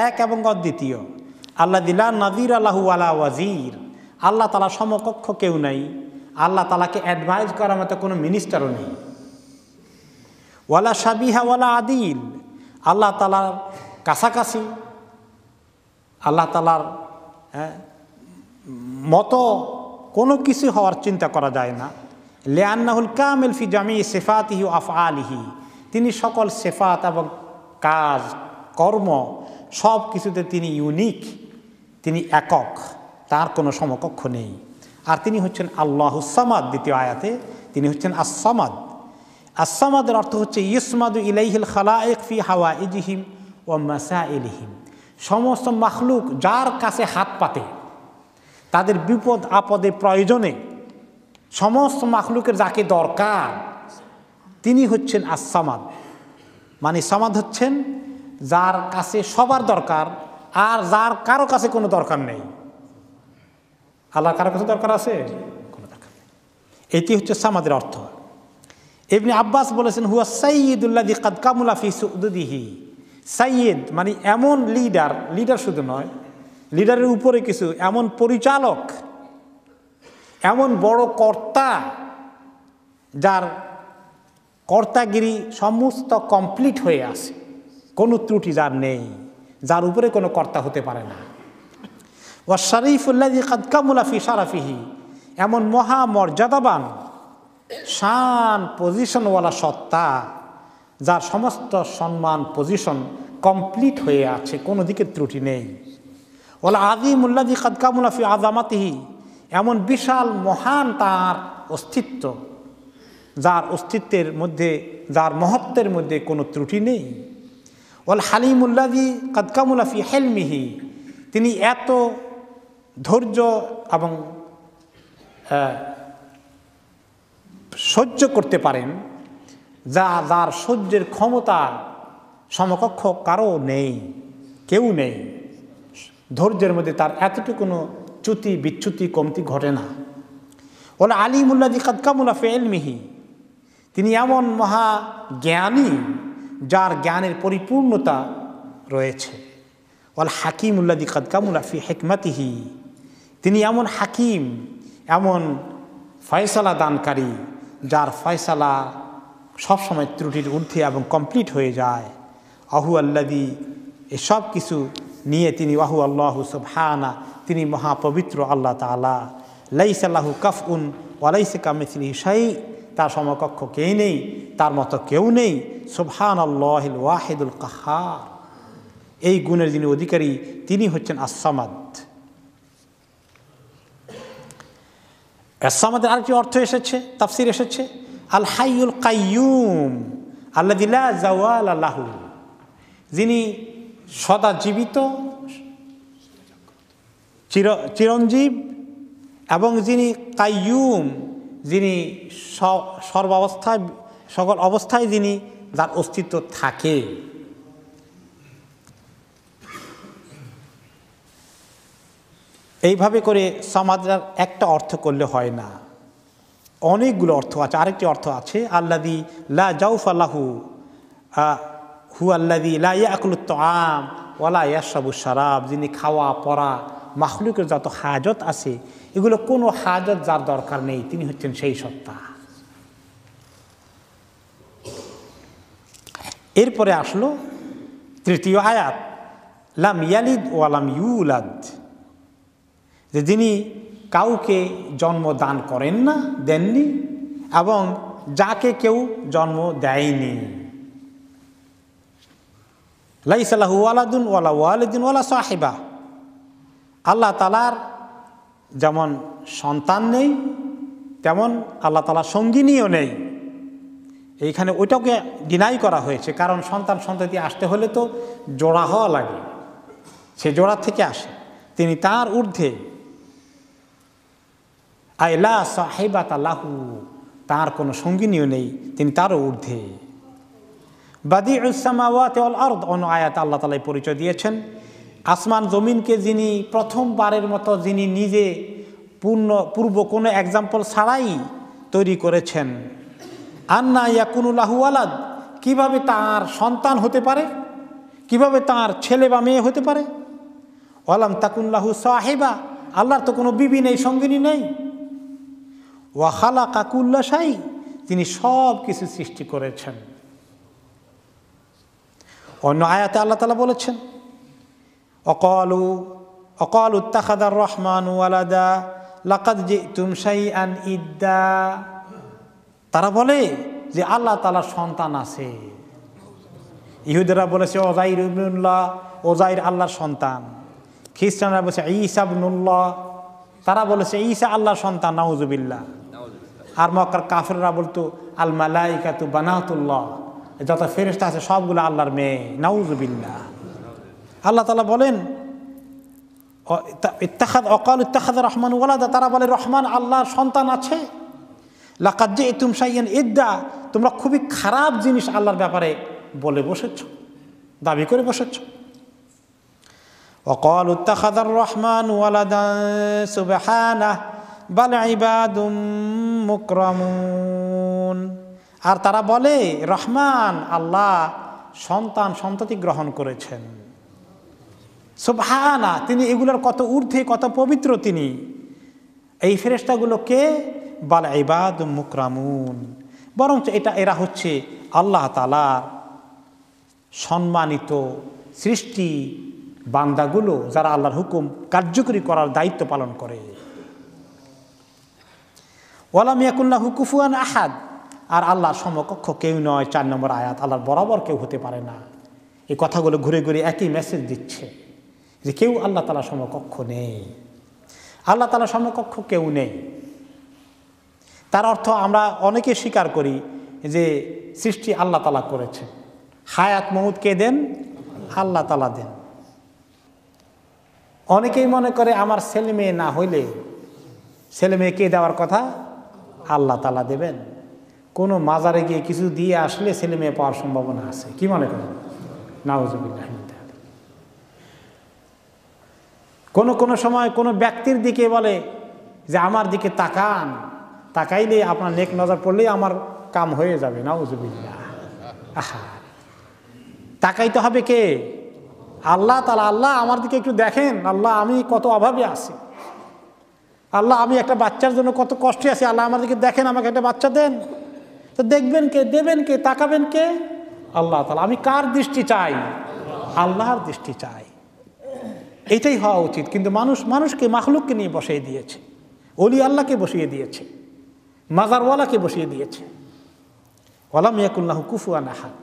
এক এবং অদ্বিতীয়। আল্লাযী লা নাযীরা লাহু ওয়ালা ওয়াজির, আল্লাহ তাআলা সমকক্ষ কেউ নাই। আল্লাহ তাআলাকে অ্যাডভাইস করার মতো কোনো মিনিস্টারও নেই। ওয়ালা শাবিহা ওয়ালা আদিল, আল্লাহ তাআলার কাছাকাছি, আল্লাহ তাআলার মতো কোনো কিছু হওয়ার চিন্তা করা যায় না। লিআন্নাহুল কামিল ফি জামি সিফাতিহি ওয়া আফআলিহি, তিনি সকল সিফাত এবং কাজ কর্ম সব কিছুতে তিনি ইউনিক, তিনি একক, তার কোনো সমকক্ষ নেই। আর তিনি হচ্ছেন আল্লাহুস সামাদ। দ্বিতীয় আয়াতে তিনি হচ্ছেন আস-সামাদ। আস-সামাদের অর্থ হচ্ছে ইসমাদু ইলাইহিল খালায়েক ফি হাওয়াইজিহিম ওয়া মাসাইলিহিম, সমস্ত মাখলুক যার কাছে হাত পাতে, তাদের বিপদ আপদে প্রয়োজনে সমস্ত মাখলুকের যাকে দরকার, তিনি হচ্ছেন আস-সামাদ। মানে সামাদ হচ্ছেন যার কাছে সবার দরকার, আর যার কারো কাছে কোনো দরকার নেই। আল্লাহ কারো কাছে দরকার আছে? কোনো দরকার নেই। এটি হচ্ছে সামাদের অর্থ। ইবনে আব্বাস বলেছেন, হুয়া সাইয়্যিদুল্লাযী কাদ কামুলা ফি সুউদুদিহি। সাইয়্যিদ মানে এমন লিডার, লিডার শুধু নয়, লিডারের উপরে কিছু, এমন পরিচালক, এমন বড় কর্তা, যার কর্তাগিরি সমস্ত কমপ্লিট হয়ে আছে, কোনো ত্রুটি যার নেই, যার উপরে কোনো কর্তা হতে পারে না। ওয়া শরীফুল্লাযী কাদ কামুলা ফি শারাফিহি, এমন মহা মর্যাদাবান, শান পজিশনওয়ালা সত্তা, যার সমস্ত সম্মান পজিশন কমপ্লিট হয়ে আছে, কোনো দিকে ত্রুটি নেই। ওয়াল আযীমুল্লাযী কাদ কামুলা ফি আযামাতিহি, এমন বিশাল মহান তার অস্তিত্ব, যার অস্তিত্বের মধ্যে, যার মহত্বের মধ্যে কোনো ত্রুটি নেই। ওয়াল হালিমুল্লাযী কাদ কামুলা ফি হিলমিহি, তিনি এত ধৈর্য এবং সহ্য করতে পারেন, যার সহ্যের ক্ষমতা সমকক্ষ কারো নেই, কেউ নেই। ধৈর্যের মধ্যে তার এতটুকুনো চ্যুতি বিচ্যুতি কমতি ঘটে না। ওয়াল আলিমুল্লাযী কাদ কামুলা ফি ইলমিহি, তিনি এমন মহা জ্ঞানী, যার জ্ঞানের পরিপূর্ণতা রয়েছে। ওয়াল হাকিমুল্লাযী কাদ কামুলা ফি হিকমাতিহি, তিনি এমন হাকিম, এমন ফয়সালা দানকারী, যার ফয়সালা সবসময় ত্রুটির ঊর্ধ্বে এবং কমপ্লিট হয়ে যায়। আহু আল্লাযী, এসব কিছু নিয়ে তিনি ওয়াহু আল্লাহু সুবহানা, তিনি মহাপবিত্র আল্লাহ তাআলা। লাইসা লাহু কাফউন ওয়া লাইসা কামিসলিহি শাই, তার সমকক্ষ কেউ নেই, তার মতো কেউ নেই। সুবহানাল্লাহিল ওয়াহিদুল কাহ্হার, এই গুণের যিনি অধিকারী তিনি হচ্ছেন আস-সামাদ। আস-সামাদের আরেকটি অর্থ এসেছে, তাফসীর এসেছে, আল হাইয়ুল কাইয়্যুম আল্লাযী লা যাওয়ালা লাহু, যিনি সদা জীবিত, চিরঞ্জীব, এবং যিনি কাইয়্যুম, যিনি সর্বাবস্থায়, সকল অবস্থায় যিনি, যার অস্তিত্ব থাকে। এইভাবে করে সমাজের একটা অর্থ করলে হয় না, অনেকগুলো অর্থ আছে। আরেকটি অর্থ আছে আল্লাযী লা জাওফা লাহু হুয়া আল্লাযী লা ইয়াকুলুত তাআম ওয়া লা ইয়াশরাবুশ শারাব, যিনি খাওয়া পরা মাখলুকের যত হাজত আছে এগুলো কোনো হাজত যার দরকার নেই, তিনি হচ্ছেন সেই সত্তা। এরপরে আসলো তৃতীয় আয়াত, লাম ইয়ালিদ ওয়া লাম ইউলাদ, যে যিনি কাউকে জন্ম দান করেন না, দেননি, এবং যাকে কেউ জন্ম দেয়নি। লাইসা লাহু ওয়ালাদুন ওয়ালা ওয়ালিদুন ওয়ালা সাহিবা, আল্লাহ তাআলার যেমন সন্তান নেই তেমন আল্লাহ তাআলার সঙ্গিনীও নেই। এইখানে ওইটাকে ডিনাই করা হয়েছে, কারণ সন্তান সন্ততি আসতে হলে তো জোড়া হওয়া লাগে, সে জোড়া থেকে আসে, তিনি তার ঊর্ধ্বে। আইলা সাহিবাতা লাহু, তার কোনো সঙ্গিনীও নেই, তিনি তারও ঊর্ধ্বে। বাদিউস সামাওয়াতি ওয়াল আরদ, অন্য আয়াতে আল্লাহ তাআলা পরিচয় দিয়েছেন আসমান জমিনকে যিনি প্রথমবারের মতো যিনি নিজে পূর্ব কোনো এক্সাম্পল ছাড়াই তৈরি করেছেন। আন্না ইয়াকুনু লাহু ওয়ালাদ, কিভাবে তার সন্তান হতে পারে, কিভাবে তার ছেলে বা মেয়ে হতে পারে। ওয়ালাম তাকুন লাহু সাহিবা, আল্লাহর তো কোনো বিবি নেই, সঙ্গিনী নেই। ওয়া খালাকা কুল্লা শাই, তিনি সব কিছু সৃষ্টি করেছেন। অন্য আয়াতে আল্লাহ তাআলা বলেছেন অকালু ইত্তাখাযার রহমানু ওয়ালাদা লাকাদ জিতুম শাইআন ইদ্দা, তারা বলে যে আল্লাহ তাআলার সন্তান আছে। ইহুদিরা বলেছে ওজাইর ইবনুল্লাহ, ওজাইর আল্লাহর সন্তান। খ্রিস্টানরা বলেছে ঈসা ইবনুল্লাহ, তারা বলেছে ঈসা আল্লাহর সন্তান, নাউজুবিল্লাহ। আর মক্কার কাফেররা বলতো আল মালাইকাতু বানাতুল্লাহ, যত ফেরেশতা আছে সবগুলো আল্লাহর মেয়ে, নাউজুবিল্লাহ। আল্লাহ তাআলা বলেন অকালু ইত্তাখাযা রহমান ওয়ালাদা, তারা বলে রহমান আল্লাহর সন্তান আছে। লাকাদ জিতুম শাইআন ইদ্দা, তোমরা খুবই খারাপ জিনিস আল্লাহর ব্যাপারে বলে বসেছ, দাবি করে বসেছ। ওয়াকালু ইত্তাখাযার রহমান ওয়ালাদা সুবহানাহু বাল ইবাদুম মুকরামুন, আর তারা বলে রহমান আল্লাহ সন্তান সন্ততি গ্রহণ করেছেন। সুবহানা, তিনি এগুলোর কত ঊর্ধ্বে, কত পবিত্র তিনি। এই ফেরেশতাগুলোকে বাল ইবাদুম মুকরামুন, বরঞ্চ এরা হচ্ছে আল্লাহ তাআলার সম্মানিত সৃষ্টি বান্দাগুলো, যারা আল্লাহর হুকুম কার্যকরী করার দায়িত্ব পালন করে। ওয়ালাম ইয়াকুন লাহু কুফুয়ান আহাদ, আর আল্লাহর সমকক্ষ কেউ নয়। 4 নম্বর আয়াত, আল্লাহর বরাবর কেউ হতে পারে না। এই কথাগুলো ঘুরে ঘুরে একই মেসেজ দিচ্ছে যে কেউ আল্লাহ তাআলার সমকক্ষ নেই, আল্লাহ তাআলার সমকক্ষ কেউ নেই। তার অর্থ আমরা অনেকে স্বীকার করি যে সৃষ্টি আল্লাহ তাআলা করেছে, হায়াত মউত কে দেন, আল্লাহ তাআলা দেন। অনেকেই মনে করে আমার ছেলে মেয়ে না হইলে ছেলে মেয়ে কে দেওয়ার কথা, আল্লাহ তাআলা দেবেন। কোনো মাজারে গিয়ে কিছু দিয়ে আসলে ছেলে মেয়ে পাওয়ার সম্ভাবনা আছে, কি মনে করেন? নাউজুবিল্লাহ। কোনো সময় কোনো ব্যক্তির দিকে বলে যে আমার দিকে তাকান, তাকাইলে আপনার নেক নজর পড়লেই আমার কাম হয়ে যাবে, নাউজুবিল্লাহ। আহা, তাকাইতে হবে কে? আল্লাহ তাআলা। আল্লাহ আমার দিকে একটু দেখেন, আল্লাহ আমি কত অভাবে আছি, আল্লাহ আমি একটা বাচ্চার জন্য কত কষ্টে আছি, আল্লাহ আমার দিকে দেখেন, আমাকে একটা বাচ্চা দেন। তো দেখবেন কে, দেবেন কে, তাকাবেন কে? আল্লাহ তাআলা। আমি কার দৃষ্টি চাই? আল্লাহর দৃষ্টি চাই। এইটাই হওয়া উচিত। কিন্তু মানুষকে মাখলুককে নিয়ে বসিয়ে দিয়েছে, ওলি আল্লাহকে বসিয়ে দিয়েছে, মাজারওয়ালাকে বসিয়ে দিয়েছে। ওয়ালাম ইয়াকুন লাহু কুফুয়ান আহাদ,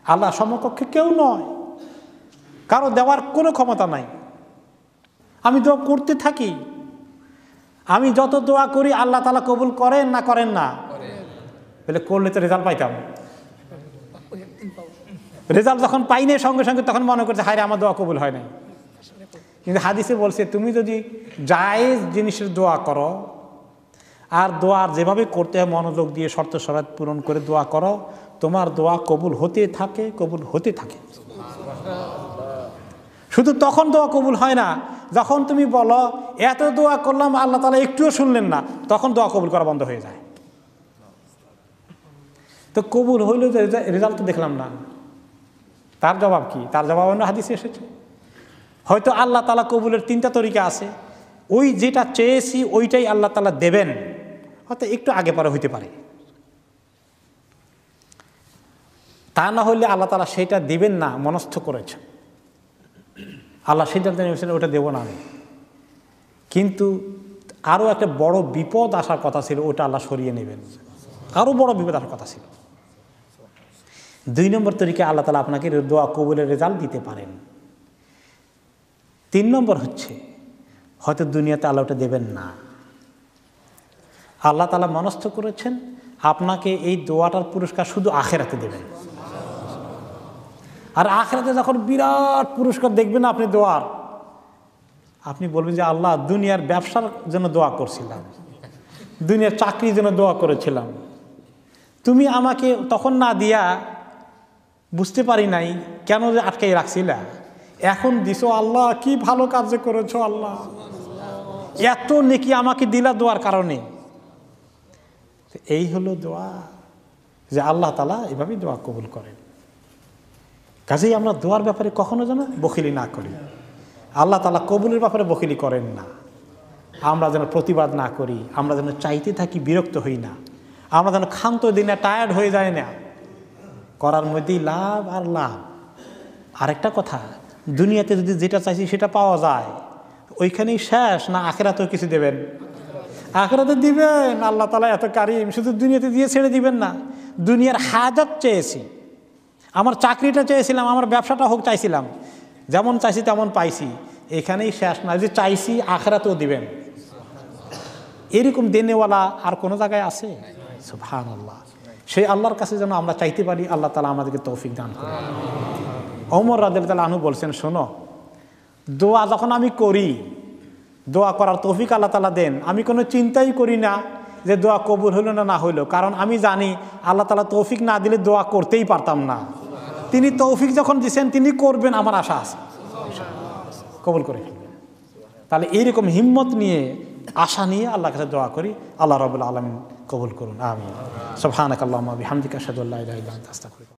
আল্লাহ সমকক্ষে কেউ নয়, কারো দেওয়ার কোনো ক্ষমতা নাই। আমি দোয়া করতে থাকি, আমি যত দোয়া করি আল্লাহ তাআলা কবুল করেন না করেন না? বলে করলে তো রেজাল্ট পাইতাম। রেজাল্ট যখন পাই না সঙ্গে সঙ্গে তখন মনে করছে হায় রে আমার দোয়া কবুল হয় নাই। কিন্তু হাদিসে বলছে তুমি যদি জায়েজ জিনিসের দোয়া করো আর দোয়ার যেভাবে করতে হয় মনোযোগ দিয়ে শর্ত শরাত পূরণ করে দোয়া করো, তোমার দোয়া কবুল হতে থাকে, কবুল হতে থাকে। শুধু তখন দোয়া কবুল হয় না যখন তুমি বলো এত দোয়া করলাম আল্লাহ তাআলা একটুও শুনলেন না, তখন দোয়া কবুল করা বন্ধ হয়ে যায়। তো কবুল হইল যে রেজাল্ট তো দেখলাম না, তার জবাব কি? তার জবাব অন্য হাদিসে এসেছে। হয়তো আল্লাহ তাআলা কবুলের 3টা তরিকা আছে। ওই যেটা চেয়েছি ওইটাই আল্লাহ তাআলা দেবেন, হয়তো একটু আগে পরে হইতে পারে। তা না হলে আল্লাহ তাআলা সেটা দিবেন না মনস্থ করেছেন, আল্লাহ সিদ্ধান্ত নিয়েছেন ওটা দেব না আমি। কিন্তু আরও একটা বড় বিপদ আসার কথা ছিল, ওটা আল্লাহ সরিয়ে নেবেন। আরও বড় বিপদ আসার কথা ছিল। 2 নম্বর তরিকা আল্লাহ তাআলা আপনাকে দোয়া কবুলের রেজাল্ট দিতে পারেন। 3 নম্বর হচ্ছে হয়তো দুনিয়াতে আল্লাহ ওটা দেবেন না। আল্লাহ তাআলা মনস্থ করেছেন আপনাকে এই দোয়াটার পুরস্কার শুধু আখিরাতে দেবেন। আর আখিরাতে যখন বিরাট পুরস্কার দেখবেন আপনি দোয়ার, আপনি বলবেন যে আল্লাহ দুনিয়ার ব্যবসার জন্য দোয়া করছিলাম, দুনিয়ার চাকরির জন্য দোয়া করেছিলাম, তুমি আমাকে তখন না দিয়া বুঝতে পারি নাই কেন যে আটকাই রাখছিলা, এখন দিছো আল্লাহ, কি ভালো কাজ করেছো আল্লাহ, এত নেকি আমাকে দিলা দোয়ার কারণে। এই হলো দোয়া, যে আল্লাহ তাআলা এভাবেই দোয়া কবুল করেন। কাজেই আমরা দোয়ার ব্যাপারে কখনো যেন বখিলি না করি। আল্লাহ তাআলা কবুলের ব্যাপারে বখিলি করেন না। আমরা যেন প্রতিবাদ না করি, আমরা যেন চাইতে থাকি, বিরক্ত হই না, আমরা যেন ক্ষান্ত দিনে টায়ার্ড হয়ে যায় না। করার মধ্যেই লাভ আর লাভ। আরেকটা কথা, দুনিয়াতে যদি যেটা চাইছি সেটা পাওয়া যায় ওইখানেই শেষ, না আখিরাতেও কিছু দেবেন? আখিরাতে দিবেন। আল্লাহ তাআলা এত কারিম, শুধু দুনিয়াতে দিয়ে ছেড়ে দিবেন না। দুনিয়ার হাজাত চেয়েছি, আমার চাকরিটা চেয়েছিলাম, আমার ব্যবসাটা হোক চাইছিলাম, যেমন চাইছি তেমন পাইছি, এখানেই শেষ না, যে চাইছি আখিরাতেও দিবেন। এরকম দেনেওয়ালা আর কোনো জায়গায় আছে? সুবহানাল্লাহ। সেই আল্লাহর কাছে যেন আমরা চাইতে পারি, আল্লাহ তাআলা আমাদেরকে তৌফিক দান করেন। ওমর রাদিয়াল্লাহু আনহু বলছেন, শোনো, দোয়া যখন আমি করি, দোয়া করার তৌফিক আল্লাহ তাআলা দেন, আমি কোনো চিন্তাই করি না যে দোয়া কবুল হইল না হইলো, কারণ আমি জানি আল্লাহ তাআলা তৌফিক না দিলে দোয়া করতেই পারতাম না। তিনি তৌফিক যখন দিচ্ছেন তিনি করবেন, আমার আশা আছে কবুল করে ফেলবেন। তাহলে এইরকম হিম্মত নিয়ে, আশা নিয়ে আল্লাহর কাছে দোয়া করি। আল্লাহ রাব্বুল আলামিন কবুল করুন, আমিন। সুবহানাকাল্লাহুম্মা বিহামদিকা আশহাদু আল্লা ইলাহা ইল্লা আনতা আস্তাগফিরুকা।